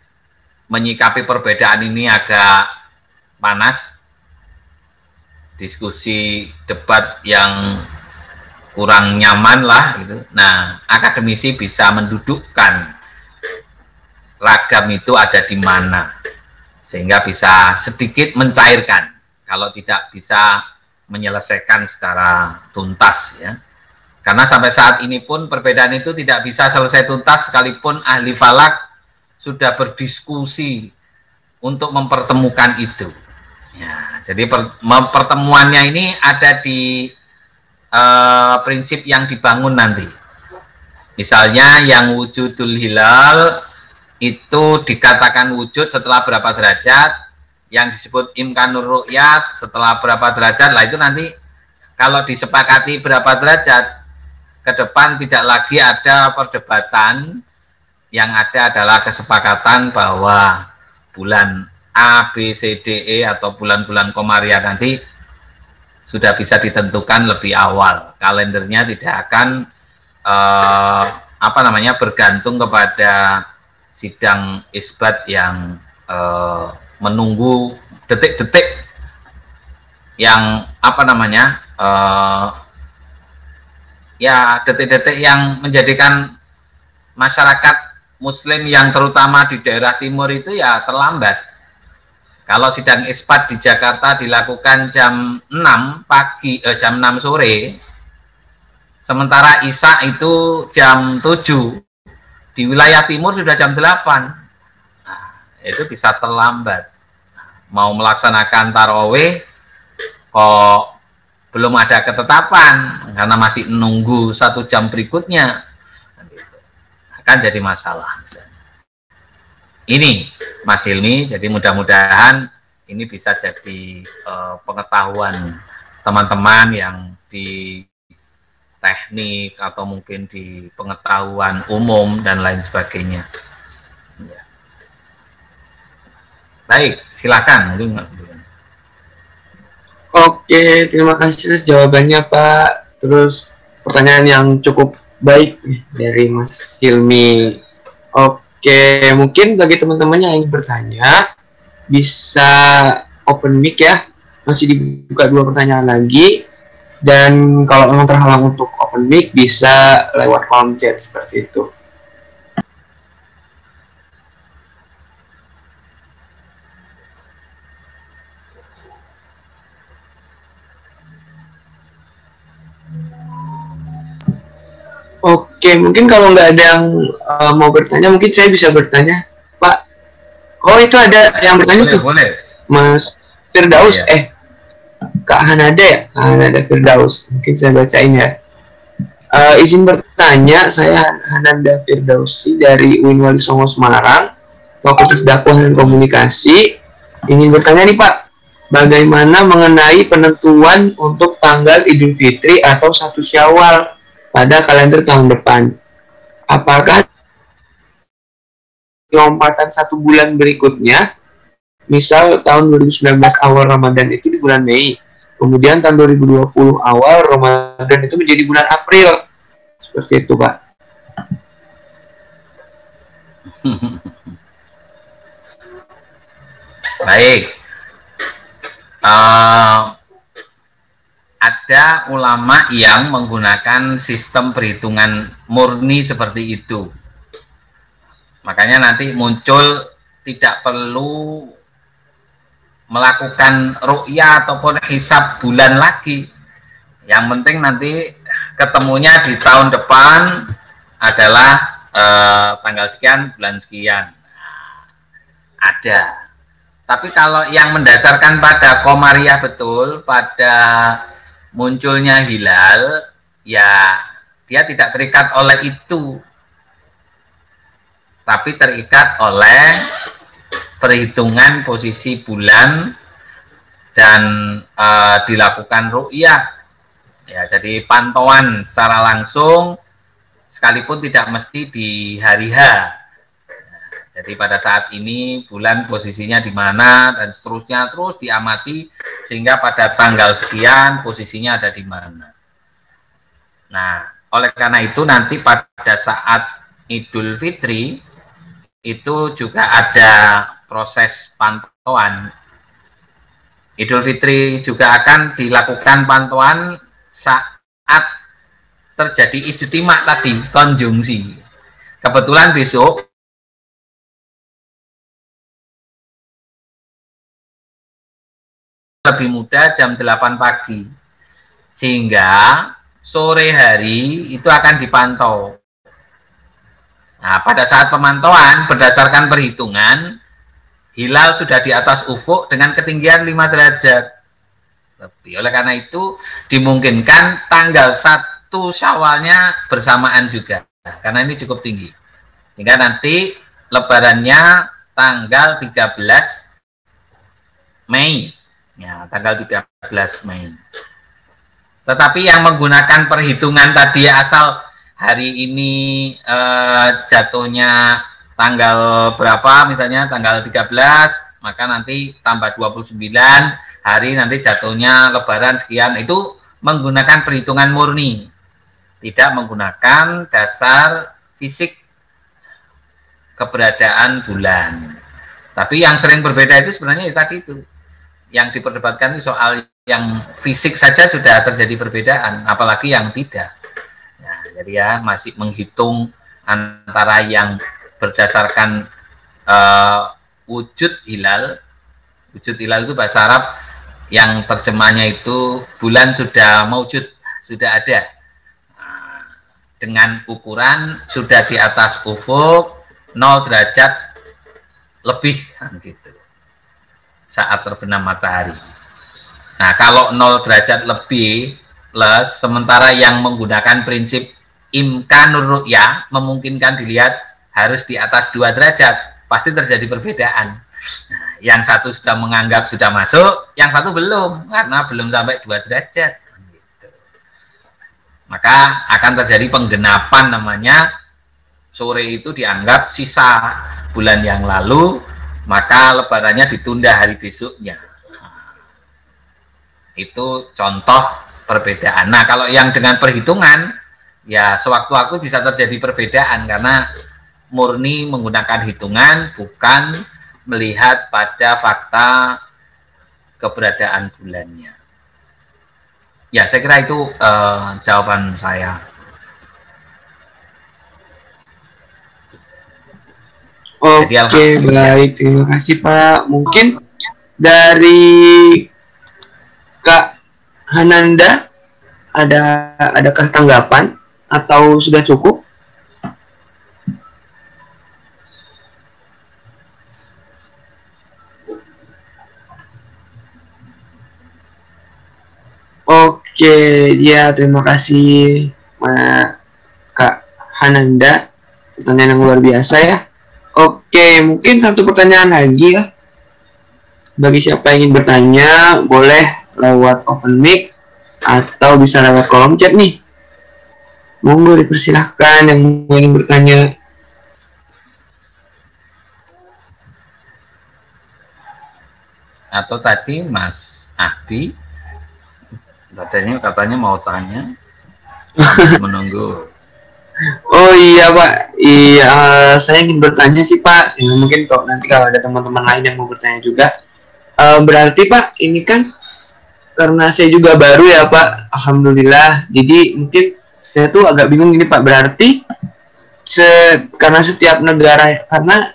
menyikapi perbedaan ini agak panas, diskusi debat yang kurang nyaman lah gitu. Nah, akademisi bisa mendudukkan ragam itu ada di mana, sehingga bisa sedikit mencairkan kalau tidak bisa menyelesaikan secara tuntas ya. Karena sampai saat ini pun perbedaan itu tidak bisa selesai tuntas sekalipun ahli falak sudah berdiskusi untuk mempertemukan itu. Ya, jadi pertemuannya ini ada di prinsip yang dibangun nanti. Misalnya yang wujudul hilal itu dikatakan wujud setelah berapa derajat, yang disebut imkanur ru'yat setelah berapa derajat. Lah itu nanti kalau disepakati berapa derajat, ke depan tidak lagi ada perdebatan, yang ada adalah kesepakatan bahwa bulan A, B, C, D, E atau bulan-bulan Komariah nanti sudah bisa ditentukan lebih awal. Kalendernya tidak akan bergantung kepada sidang isbat yang menunggu detik-detik yang detik-detik yang menjadikan masyarakat muslim yang terutama di daerah timur itu ya terlambat. Kalau sidang isbat di Jakarta dilakukan jam 6 pagi, jam 6 sore, sementara Isya itu jam 7, di wilayah timur sudah jam 8. Nah, itu bisa terlambat. Mau melaksanakan tarawih kok belum ada ketetapan karena masih menunggu 1 jam berikutnya, akan jadi masalah. Ini Mas Hilmi, jadi mudah-mudahan ini bisa jadi pengetahuan teman-teman yang di teknik atau mungkin di pengetahuan umum dan lain sebagainya. Ya. Baik, silakan. Oke, terima kasih atas jawabannya Pak. Terus pertanyaan yang cukup baik dari Mas Hilmi. Oke, mungkin bagi teman-teman yang ingin bertanya bisa open mic ya. Masih dibuka 2 pertanyaan lagi. Dan kalau memang terhalang untuk open mic bisa lewat kolom chat seperti itu. Oke, mungkin kalau nggak ada yang mau bertanya, mungkin saya bisa bertanya, Pak. Oh, itu ada yang bertanya tuh, boleh. Mas Firdaus. Iya. Kak Hanada ya, Kak Hanada Firdaus. Mungkin saya bacain ya. Izin bertanya, saya Hanada Firdausi dari UIN Wali Songo Semarang, Fakultas Dakwah dan Komunikasi. Ingin bertanya nih Pak, bagaimana mengenai penentuan untuk tanggal Idul Fitri atau 1 Syawal pada kalender tahun depan? Apakah lompatan 1 bulan berikutnya, misal tahun 2019 awal Ramadan itu di bulan Mei, kemudian tahun 2020 awal Ramadan itu menjadi bulan April, seperti itu Pak. Baik. Ada ulama yang menggunakan sistem perhitungan murni seperti itu. Makanya nanti muncul tidak perlu melakukan ru'yah ataupun hisab bulan lagi. Yang penting nanti ketemunya di tahun depan adalah tanggal sekian, bulan sekian. Nah, ada. Tapi kalau yang mendasarkan pada Komariah betul, pada munculnya hilal, ya dia tidak terikat oleh itu, tapi terikat oleh perhitungan posisi bulan dan dilakukan ru'yah. Ya, jadi pantauan secara langsung sekalipun tidak mesti di hari H. Jadi pada saat ini bulan posisinya di mana dan seterusnya terus diamati sehingga pada tanggal sekian posisinya ada di mana. Nah, oleh karena itu nanti pada saat Idul Fitri itu juga ada proses pantauan. Idul Fitri juga akan dilakukan pantauan saat terjadi ijtima tadi, konjungsi. Kebetulan besok lebih muda jam 8 pagi. Sehingga sore hari itu akan dipantau. Nah, pada saat pemantauan berdasarkan perhitungan, hilal sudah di atas ufuk dengan ketinggian 5 derajat lebih. Oleh karena itu dimungkinkan tanggal 1 Syawalnya bersamaan juga, karena ini cukup tinggi. Sehingga nanti lebarannya tanggal 13 Mei. Ya, tanggal 13 Mei. Tetapi yang menggunakan perhitungan tadi asal hari ini jatuhnya tanggal berapa, misalnya tanggal 13, maka nanti tambah 29 hari nanti jatuhnya lebaran sekian, itu menggunakan perhitungan murni, tidak menggunakan dasar fisik keberadaan bulan. Tapi yang sering berbeda itu sebenarnya tadi itu yang diperdebatkan itu soal yang fisik saja sudah terjadi perbedaan, apalagi yang tidak. Nah, jadi ya masih menghitung antara yang berdasarkan wujud hilal. Wujud hilal itu bahasa Arab yang terjemahnya itu bulan sudah maujud, sudah ada. Nah, dengan ukuran sudah di atas ufuk 0 derajat lebih gitu saat terbenam matahari. Nah, kalau 0 derajat lebih plus, sementara yang menggunakan prinsip imkanur ru'yah, memungkinkan dilihat harus di atas 2 derajat, pasti terjadi perbedaan. Nah, yang satu sudah menganggap sudah masuk, yang satu belum, karena belum sampai 2 derajat. Gitu. Maka akan terjadi penggenapan namanya. Sore itu dianggap sisa bulan yang lalu, maka lebarannya ditunda hari besoknya. Nah, itu contoh perbedaan. Nah, kalau yang dengan perhitungan, ya sewaktu-waktu bisa terjadi perbedaan karena murni menggunakan hitungan, bukan melihat pada fakta keberadaan bulannya. Ya, saya kira itu jawaban saya. Oke, baik. Terima kasih, Pak. Mungkin dari Kak Hananda adakah tanggapan atau sudah cukup? Oke, ya terima kasih Kak Hananda. Pertanyaan yang luar biasa ya. Oke, mungkin satu pertanyaan lagi ya. Bagi siapa yang ingin bertanya, boleh lewat open mic atau bisa lewat kolom chat nih. Monggo dipersilahkan yang ingin bertanya. Atau tadi Mas Ahdi katanya mau tanya. Menunggu. Oh iya Pak, iya saya ingin bertanya sih Pak. Ya, mungkin kok nanti kalau ada teman-teman lain yang mau bertanya juga. Berarti Pak, ini kan karena saya juga baru ya Pak, alhamdulillah. Jadi mungkin saya tuh agak bingung ini Pak. Berarti karena setiap negara, karena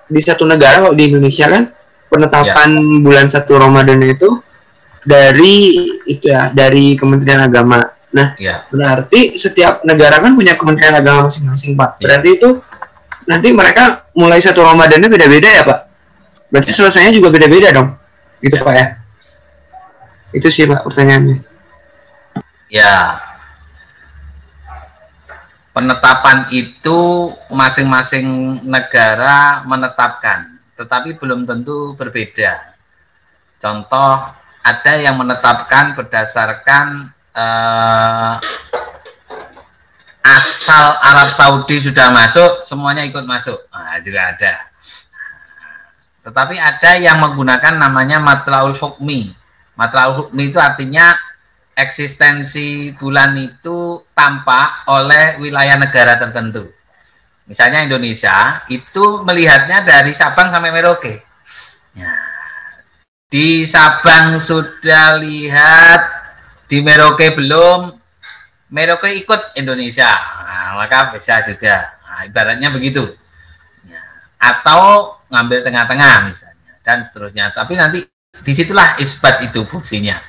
di satu negara, kalau di Indonesia kan penetapan bulan 1 Ramadan itu dari Kementerian Agama. Nah, berarti setiap negara kan punya Kementerian Agama masing-masing, Pak. Berarti itu nanti mereka mulai 1 Ramadannya beda-beda ya, Pak? Berarti selesainya juga beda-beda dong? Gitu, Pak ya? Itu sih, Pak, pertanyaannya. Ya. Penetapan itu masing-masing negara menetapkan, tetapi belum tentu berbeda. Contoh, ada yang menetapkan berdasarkan asal Arab Saudi sudah masuk, semuanya ikut masuk. Nah, juga ada. Tetapi ada yang menggunakan namanya matlaul hukmi. Matlaul hukmi itu artinya eksistensi bulan itu tampak oleh wilayah negara tertentu. Misalnya Indonesia itu melihatnya dari Sabang sampai Merauke. Nah, di Sabang sudah lihat, di Merauke belum, Merauke ikut Indonesia, nah, maka bisa juga. Nah, ibaratnya begitu. Atau ngambil tengah-tengah misalnya, dan seterusnya. Tapi nanti disitulah isbat itu fungsinya.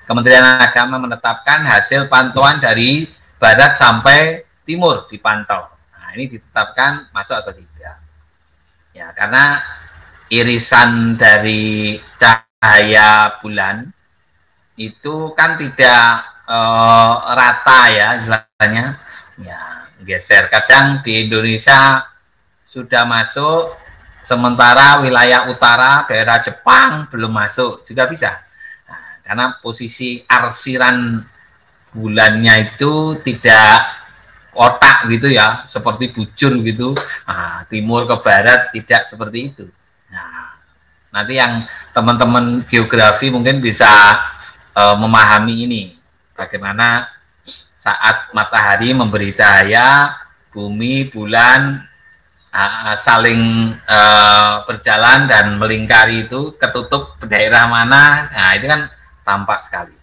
Kementerian Agama menetapkan hasil pantauan dari barat sampai timur dipantau. Nah, ini ditetapkan masuk atau tidak. Ya, karena irisan dari cahaya bulan itu kan tidak rata ya istilahnya. Ya, geser. Kadang di Indonesia sudah masuk, sementara wilayah utara daerah Jepang belum masuk, juga bisa. Nah, karena posisi arsiran bulannya itu tidak kotak gitu ya, seperti bujur gitu. Nah, timur ke barat tidak seperti itu. Nah, nanti yang teman-teman geografi mungkin bisa memahami ini, bagaimana saat matahari memberi cahaya, bumi, bulan saling berjalan dan melingkari, itu ketutup daerah mana, nah itu kan tampak sekali.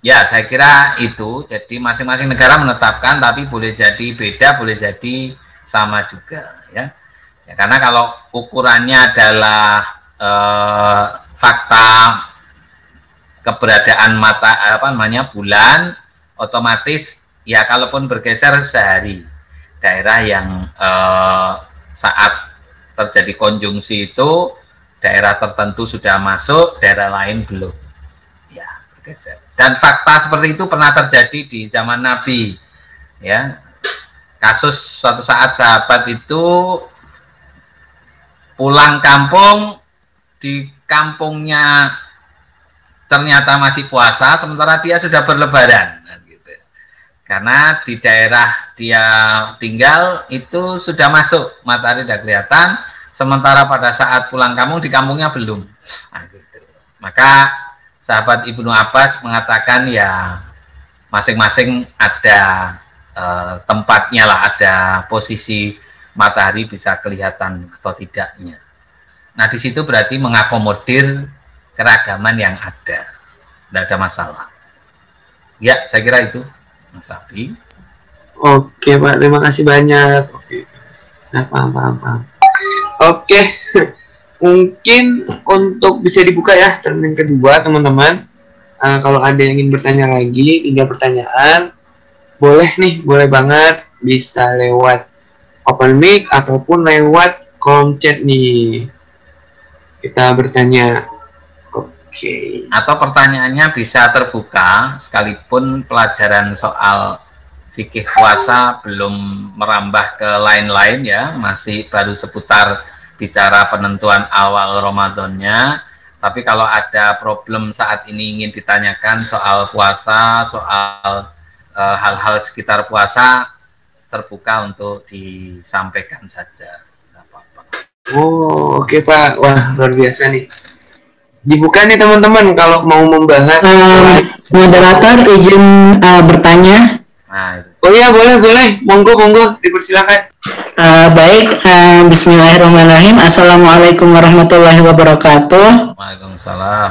Ya, saya kira itu. Jadi masing-masing negara menetapkan, tapi boleh jadi beda, boleh jadi sama juga ya. Ya, karena kalau ukurannya adalah fakta keberadaan bulan, otomatis ya kalaupun bergeser sehari, daerah yang saat terjadi konjungsi itu daerah tertentu sudah masuk, daerah lain belum, ya bergeser. Dan fakta seperti itu pernah terjadi di zaman Nabi, ya. Kasus suatu saat sahabat itu pulang kampung, di kampungnya ternyata masih puasa, sementara dia sudah berlebaran, gitu. Karena di daerah dia tinggal itu sudah masuk, matahari sudah kelihatan, sementara pada saat pulang kampung di kampungnya belum. Nah, gitu. Maka sahabat Ibnu Abbas mengatakan ya masing-masing ada tempatnya lah, ada posisi matahari bisa kelihatan atau tidaknya. Nah, di situ berarti mengakomodir keragaman yang ada, tidak ada masalah. Ya, saya kira itu, Mas Safi. Oke Pak, terima kasih banyak. Oke, saya paham. Oke, mungkin untuk bisa dibuka ya termin kedua teman-teman. Kalau ada yang ingin bertanya lagi, 3 pertanyaan, boleh nih, boleh banget, bisa lewat open mic ataupun lewat kolom chat nih. Kita bertanya. Oke. Atau pertanyaannya bisa terbuka, sekalipun pelajaran soal fikih puasa belum merambah ke lain-lain ya, masih baru seputar bicara penentuan awal Ramadannya. Tapi kalau ada problem saat ini ingin ditanyakan soal puasa, soal hal-hal sekitar puasa, terbuka untuk disampaikan saja. Oh, oke Pak. Wah, luar biasa nih. Dibuka nih teman-teman kalau mau membahas. Moderator izin bertanya. Nah, oh iya, boleh. Monggo, dipersilakan. Baik, bismillahirrahmanirrahim. Assalamualaikum warahmatullahi wabarakatuh. Waalaikumsalam.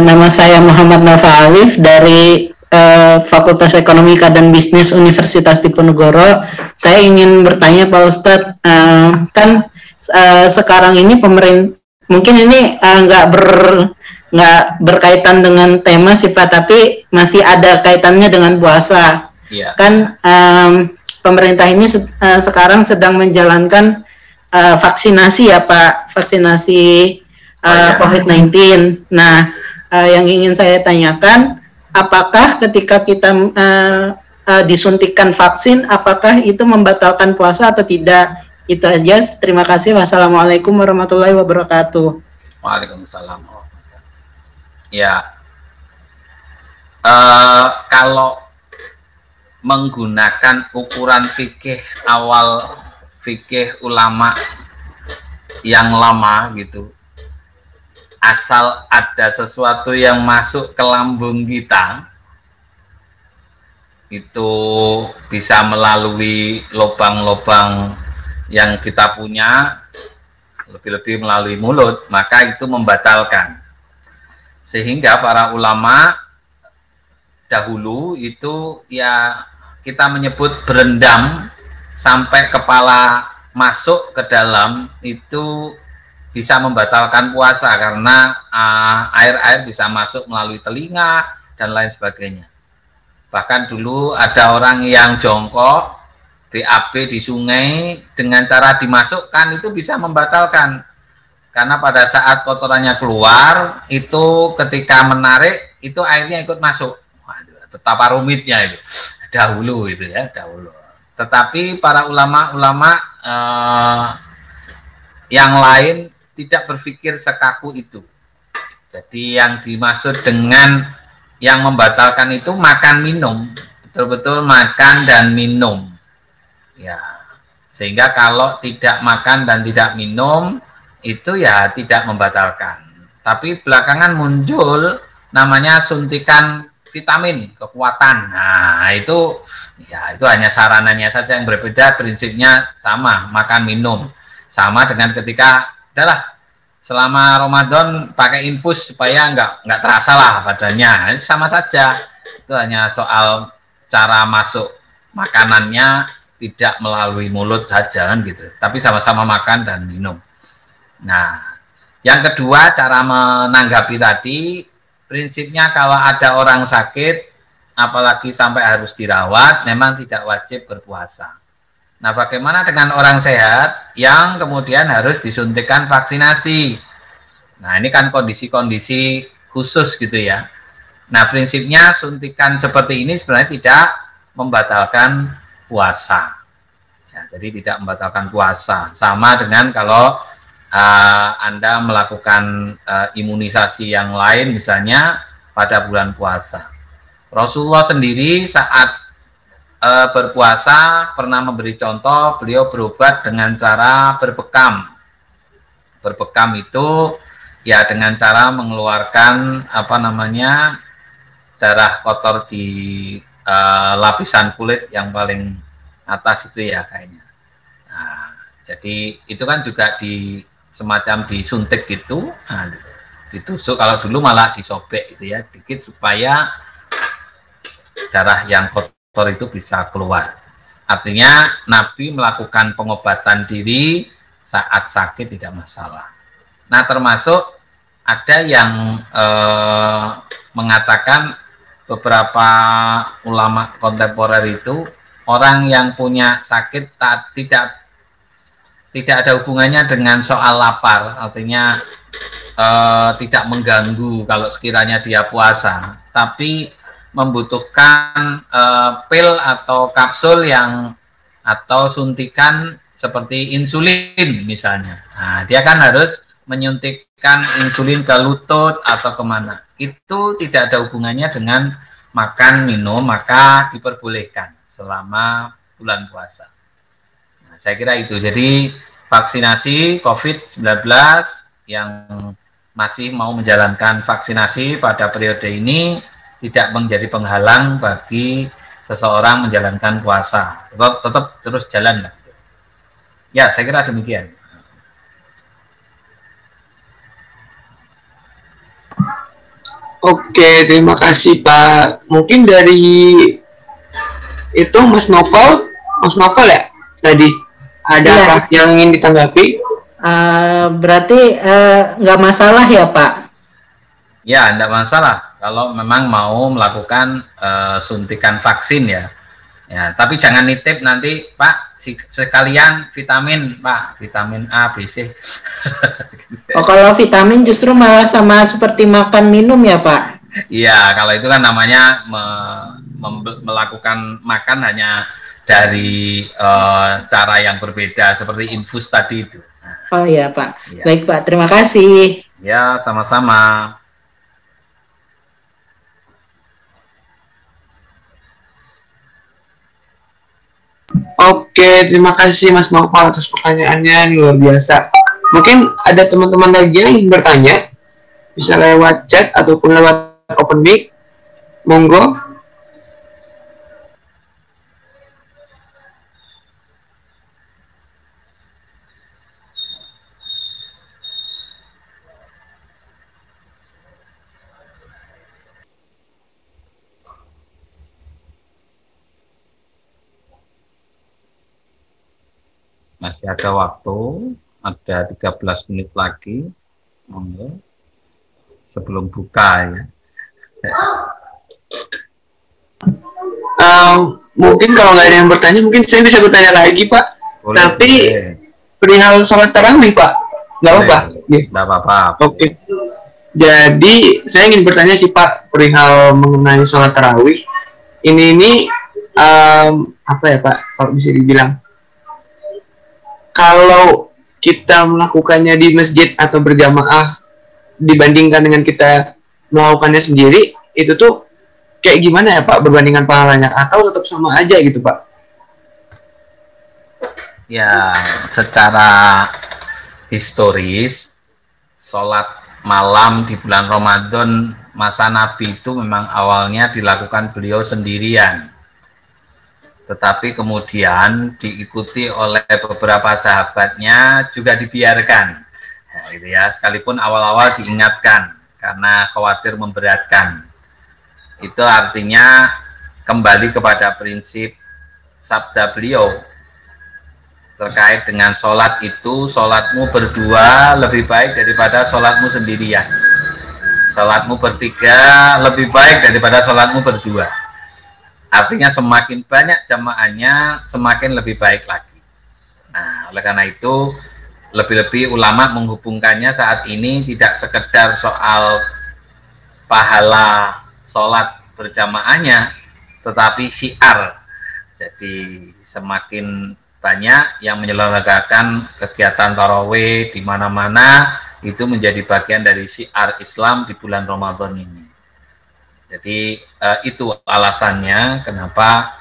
Nama saya Muhammad Nafa Alif dari Fakultas Ekonomika dan Bisnis Universitas Diponegoro. Saya ingin bertanya Pak Ustadz, kan sekarang ini pemerintah, mungkin ini nggak berkaitan dengan tema sih Pak, tapi masih ada kaitannya dengan puasa. Yeah. Kan pemerintah ini sekarang sedang menjalankan vaksinasi ya Pak, vaksinasi COVID-19. Nah, yang ingin saya tanyakan, apakah ketika kita disuntikan vaksin, apakah itu membatalkan puasa atau tidak? Itu aja. Terima kasih. Wassalamualaikum warahmatullahi wabarakatuh. Waalaikumsalam. Ya, kalau menggunakan ukuran fikih awal, fikih ulama yang lama gitu, asal ada sesuatu yang masuk ke lambung kita, itu bisa melalui lubang-lubang yang kita punya, lebih-lebih melalui mulut, maka itu membatalkan. Sehingga para ulama dahulu itu ya kita menyebut berendam sampai kepala masuk ke dalam, itu bisa membatalkan puasa karena air-air bisa masuk melalui telinga dan lain sebagainya. Bahkan dulu ada orang yang jongkok BAB di sungai dengan cara dimasukkan itu bisa membatalkan. Karena pada saat kotorannya keluar, itu ketika menarik, itu airnya ikut masuk. Waduh, betapa rumitnya itu. Dahulu itu ya, dahulu. Tetapi para ulama-ulama yang lain tidak berpikir sekaku itu. Jadi yang dimaksud dengan yang membatalkan itu makan minum, betul-betul makan dan minum. Ya, sehingga kalau tidak makan dan tidak minum itu ya tidak membatalkan. Tapi belakangan muncul namanya suntikan vitamin kekuatan. Nah, itu ya itu hanya sarananya saja yang berbeda, prinsipnya sama, makan minum. Sama dengan ketika udahlah selama Ramadan pakai infus supaya nggak terasa lah badannya, sama saja. Itu hanya soal cara masuk makanannya tidak melalui mulut saja kan gitu, tapi sama-sama makan dan minum. Nah, yang kedua cara menanggapi tadi, prinsipnya kalau ada orang sakit, apalagi sampai harus dirawat, memang tidak wajib berpuasa. Nah, bagaimana dengan orang sehat yang kemudian harus disuntikkan vaksinasi? Nah, ini kan kondisi-kondisi khusus gitu ya. Nah, prinsipnya suntikan seperti ini sebenarnya tidak membatalkan puasa. Ya, jadi tidak membatalkan puasa. Sama dengan kalau Anda melakukan imunisasi yang lain misalnya pada bulan puasa. Rasulullah sendiri saat berpuasa pernah memberi contoh, beliau berobat dengan cara berbekam. Berbekam itu ya dengan cara mengeluarkan darah kotor di lapisan kulit yang paling atas itu ya kayaknya. Nah, jadi itu kan juga semacam disuntik gitu, nah, ditusuk. Kalau dulu malah disobek gitu ya, dikit supaya darah yang kotor itu bisa keluar. Artinya Nabi melakukan pengobatan diri saat sakit tidak masalah. Nah, termasuk ada yang mengatakan beberapa ulama kontemporer itu orang yang punya sakit tidak ada hubungannya dengan soal lapar, artinya tidak mengganggu kalau sekiranya dia puasa, tapi membutuhkan pil atau kapsul atau suntikan seperti insulin misalnya. Nah, dia kan harus menyuntikkan insulin ke lutut atau kemana. Itu tidak ada hubungannya dengan makan minum, maka diperbolehkan selama bulan puasa. Nah, saya kira itu. Jadi vaksinasi COVID-19 yang masih mau menjalankan vaksinasi pada periode ini tidak menjadi penghalang bagi seseorang menjalankan puasa. Tetap terus jalan. Ya, saya kira demikian. Oke, terima kasih Pak. Mungkin dari itu Mas Novel ya tadi ada Iya. apa yang ingin ditanggapi? Berarti nggak masalah ya Pak? Ya, tidak masalah kalau memang mau melakukan suntikan vaksin ya. Ya, tapi jangan nitip nanti Pak sekalian vitamin Pak, vitamin A, B, C. Oh, kalau vitamin justru malah sama seperti makan minum ya Pak? Iya, kalau itu kan namanya melakukan makan hanya dari cara yang berbeda seperti infus tadi itu. Oh ya Pak. Ya. Baik Pak, terima kasih. Ya, sama-sama. Oke, terima kasih Mas Novel atas pertanyaannya, luar biasa. Mungkin ada teman-teman lagi yang ingin bertanya, bisa lewat chat ataupun lewat open mic. Monggo. Masih ada waktu. ada 13 menit lagi. Monggo. Sebelum buka ya. Mungkin kalau nggak ada yang bertanya, mungkin saya bisa bertanya lagi, Pak. Boleh, Tapi boleh. perihal sholat tarawih, Pak, nggak apa-apa? Nggak apa-apa. Oke. Jadi saya ingin bertanya sih, Pak, perihal mengenai sholat tarawih. Ini apa ya, Pak? Kalau bisa dibilang, kalau kita melakukannya di masjid atau berjamaah dibandingkan dengan kita melakukannya sendiri, itu tuh kayak gimana ya, Pak, berbandingan pahalanya, atau tetap sama aja gitu, Pak? Ya, secara historis, sholat malam di bulan Ramadan masa Nabi itu memang awalnya dilakukan beliau sendirian. Tetapi kemudian diikuti oleh beberapa sahabatnya juga dibiarkan. Nah, gitu ya, sekalipun awal-awal diingatkan karena khawatir memberatkan. Itu artinya kembali kepada prinsip sabda beliau terkait dengan sholat itu, sholatmu berdua lebih baik daripada sholatmu sendirian, sholatmu bertiga lebih baik daripada sholatmu berdua. Artinya semakin banyak jamaahnya semakin lebih baik lagi. Nah, oleh karena itu lebih-lebih ulama menghubungkannya saat ini tidak sekedar soal pahala sholat berjamaahnya, tetapi syiar. Jadi semakin banyak yang menyelenggarakan kegiatan tarawih di mana-mana, itu menjadi bagian dari syiar Islam di bulan Ramadan ini. Jadi itu alasannya kenapa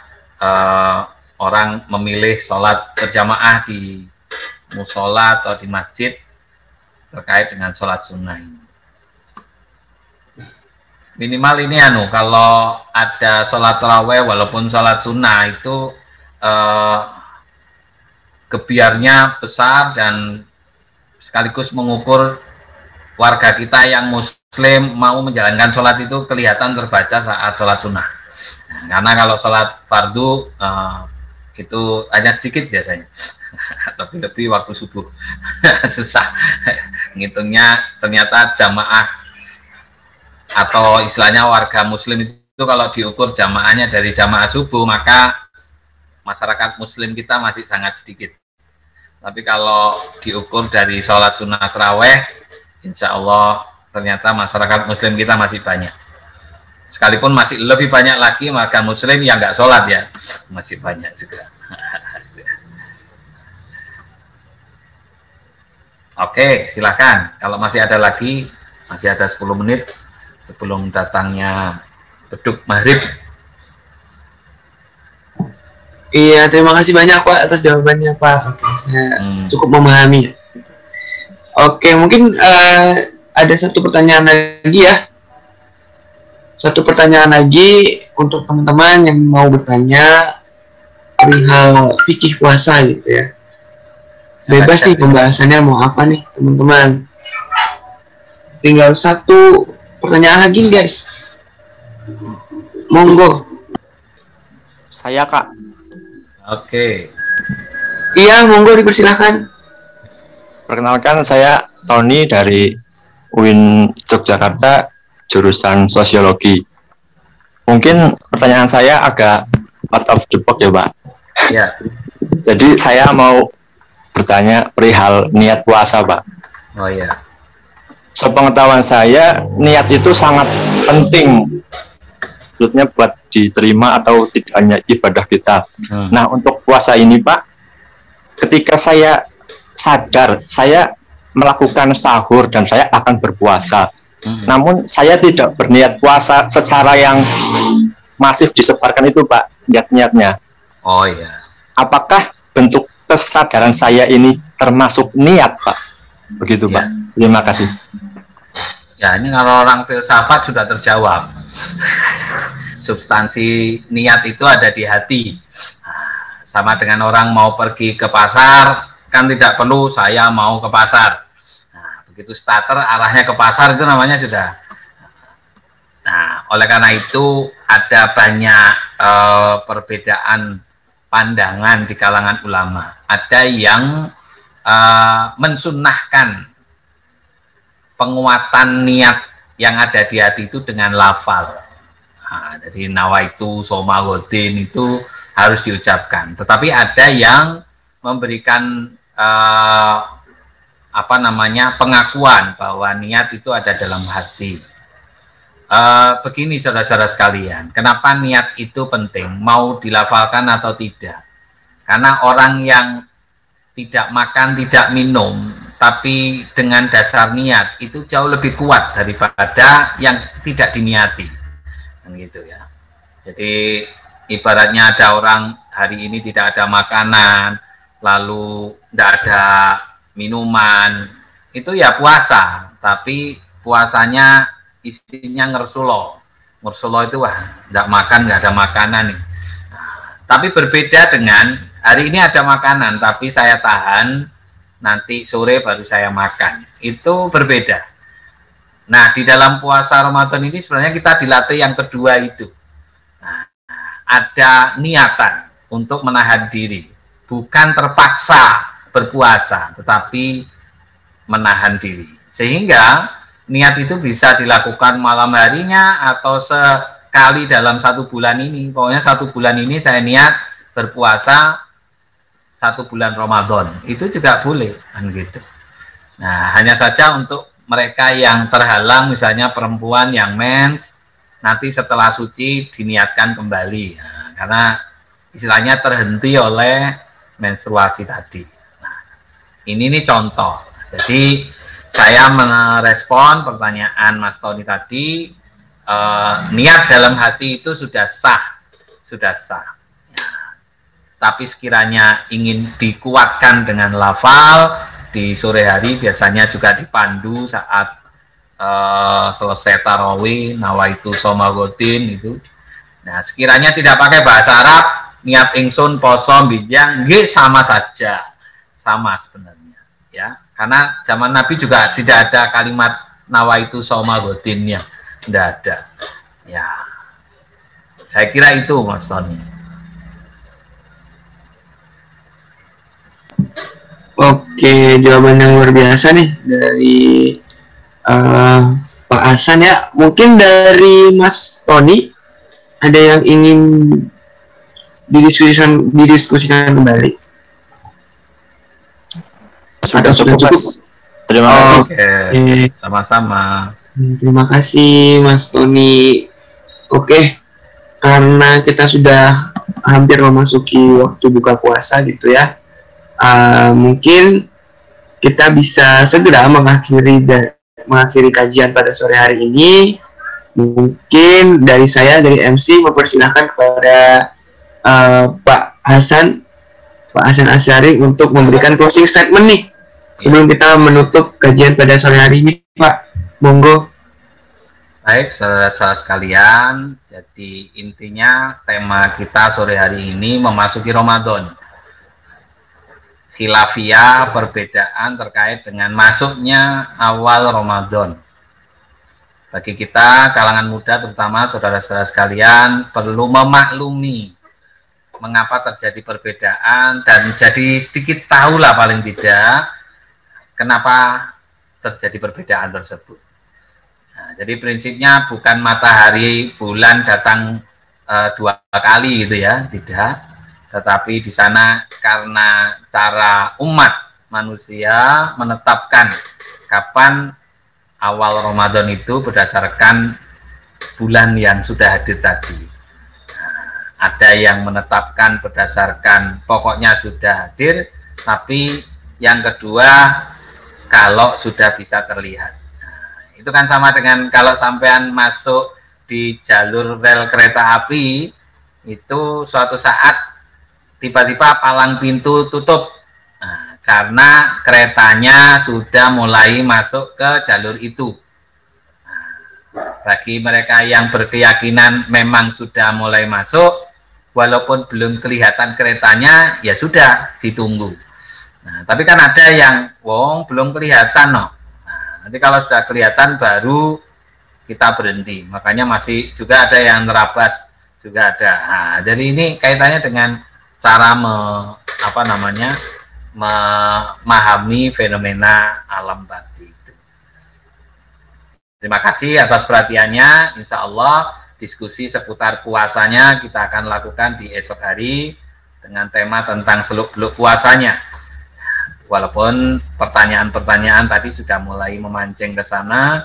orang memilih sholat berjamaah di musola atau di masjid terkait dengan sholat sunnah ini. Minimal ini kalau ada sholat tarawih walaupun sholat sunnah itu gebiarnya besar dan sekaligus mengukur warga kita yang muslim mau menjalankan sholat itu kelihatan terbaca saat sholat sunnah. Karena kalau sholat fardu itu hanya sedikit biasanya, lebih-lebih waktu subuh susah ngitungnya. Ternyata jamaah atau istilahnya warga muslim itu kalau diukur jamaahnya dari jamaah subuh, maka masyarakat muslim kita masih sangat sedikit. Tapi kalau diukur dari sholat sunnah tarawih, insya Allah ternyata masyarakat muslim kita masih banyak. Sekalipun masih lebih banyak lagi warga muslim yang nggak sholat ya, masih banyak juga. Oke, silakan. Kalau masih ada lagi, masih ada 10 menit sebelum datangnya beduk maghrib. Iya, terima kasih banyak, Pak, atas jawabannya, Pak. Oke, saya cukup memahami. Oke, mungkin ada satu pertanyaan lagi ya. Satu pertanyaan lagi untuk teman-teman yang mau bertanya perihal fikih puasa gitu ya. Bebas nih pembahasannya mau apa nih, teman-teman. Tinggal satu pertanyaan lagi, guys. Monggo. Saya, Kak. Oke. Iya, monggo dipersilakan. Perkenalkan, saya Tony dari UIN Yogyakarta, jurusan Sosiologi. Mungkin pertanyaan saya agak out of the box ya, Pak. Ya. Jadi saya mau bertanya perihal niat puasa, Pak. Oh ya. Sepengetahuan saya, niat itu sangat penting, maksudnya buat diterima atau tidak hanya ibadah kita. Nah, untuk puasa ini, Pak, ketika saya sadar saya melakukan sahur dan saya akan berpuasa, namun saya tidak berniat puasa secara yang masif disebarkan itu, Pak, niat-niatnya. Oh iya. Apakah bentuk kesadaran saya ini termasuk niat, Pak? Begitu, ya. Pak. Terima kasih. Ya, ini kalau orang filsafat sudah terjawab. Substansi niat itu ada di hati. Sama dengan orang mau pergi ke pasar, kan tidak perlu saya mau ke pasar. Nah, begitu starter arahnya ke pasar itu namanya sudah. Nah, oleh karena itu ada banyak perbedaan pandangan di kalangan ulama. Ada yang mensunnahkan penguatan niat yang ada di hati itu dengan lafal. Nah, jadi nawaitu somagodin itu harus diucapkan. Tetapi ada yang memberikan pengakuan bahwa niat itu ada dalam hati. Begini saudara-saudara sekalian, kenapa niat itu penting? Mau dilafalkan atau tidak? Karena orang yang tidak makan, tidak minum, tapi dengan dasar niat itu jauh lebih kuat daripada yang tidak diniati, gitu ya. Jadi ibaratnya ada orang hari ini tidak ada makanan, lalu tidak ada minuman, itu ya puasa, tapi puasanya isinya ngersulo itu tidak makan, nggak ada makanan nih. Nah, tapi berbeda dengan hari ini ada makanan, tapi saya tahan, nanti sore baru saya makan. Itu berbeda. Nah, di dalam puasa Ramadan ini sebenarnya kita dilatih yang kedua itu. Nah, ada niatan untuk menahan diri. Bukan terpaksa berpuasa, tetapi menahan diri. Sehingga niat itu bisa dilakukan malam harinya atau sekali dalam 1 bulan ini. Pokoknya 1 bulan ini saya niat berpuasa 1 bulan Ramadan, itu juga boleh, kan gitu. Nah, hanya saja untuk mereka yang terhalang, misalnya perempuan yang mens, nanti setelah suci diniatkan kembali, nah, karena istilahnya terhenti oleh menstruasi tadi. Nah, ini nih contoh. Jadi saya merespon pertanyaan Mas Tony tadi, niat dalam hati itu sudah sah. Tapi sekiranya ingin dikuatkan dengan lafal, di sore hari biasanya juga dipandu saat selesai tarawih, nawaitu somagodin itu. Nah, sekiranya tidak pakai bahasa Arab, niat ingsun poso bijang, sama saja, sama sebenarnya, ya. Karena zaman Nabi juga tidak ada kalimat nawaitu somagodinnya, tidak ada. Ya, saya kira itu Mas Tony. Oke, jawaban yang luar biasa nih dari Pak Hasan ya. Mungkin dari Mas Tony ada yang ingin didiskusikan kembali. Sudah cukup, Mas. Terima kasih. Oke, sama-sama. Terima kasih Mas Tony. Oke, karena kita sudah hampir memasuki waktu buka puasa gitu ya. Mungkin kita bisa segera mengakhiri kajian pada sore hari ini. Mungkin dari saya, dari MC, mempersilahkan kepada Pak Hasan Asyari untuk memberikan closing statement nih sebelum kita menutup kajian pada sore hari ini, Pak. Monggo. Baik, saudara-saudara sekalian, jadi intinya tema kita sore hari ini memasuki Ramadan. Khilafiyah, perbedaan terkait dengan masuknya awal Ramadan. Bagi kita, kalangan muda terutama saudara-saudara sekalian, perlu memaklumi mengapa terjadi perbedaan dan jadi sedikit tahulah paling tidak kenapa terjadi perbedaan tersebut. Nah, jadi prinsipnya bukan matahari, bulan datang 2 kali gitu ya, tidak. Tetapi di sana karena cara umat manusia menetapkan kapan awal Ramadan itu berdasarkan bulan yang sudah hadir tadi. Nah, ada yang menetapkan berdasarkan pokoknya sudah hadir, tapi yang kedua kalau sudah bisa terlihat. Nah, itu kan sama dengan kalau sampean masuk di jalur rel kereta api, itu suatu saat tiba-tiba palang pintu tutup, nah, karena keretanya sudah mulai masuk ke jalur itu. Nah, bagi mereka yang berkeyakinan memang sudah mulai masuk, walaupun belum kelihatan keretanya, ya sudah ditunggu. Nah, tapi kan ada yang belum kelihatan, no. Nah, nanti kalau sudah kelihatan baru kita berhenti. Makanya masih juga ada yang nerabas juga ada. Nah, jadi ini kaitannya dengan cara memahami fenomena alam tadi. Terima kasih atas perhatiannya. Insya Allah diskusi seputar puasanya kita akan lakukan di esok hari dengan tema tentang seluk-beluk puasanya. Walaupun pertanyaan-pertanyaan tadi sudah mulai memancing ke sana,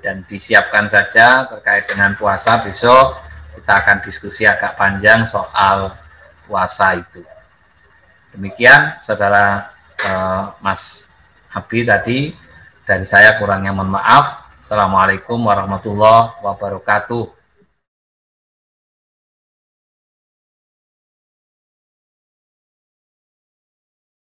dan disiapkan saja terkait dengan puasa, besok kita akan diskusi agak panjang soal puasa itu. Demikian saudara Mas Abi tadi, dari saya kurangnya mohon maaf. Assalamualaikum warahmatullahi wabarakatuh.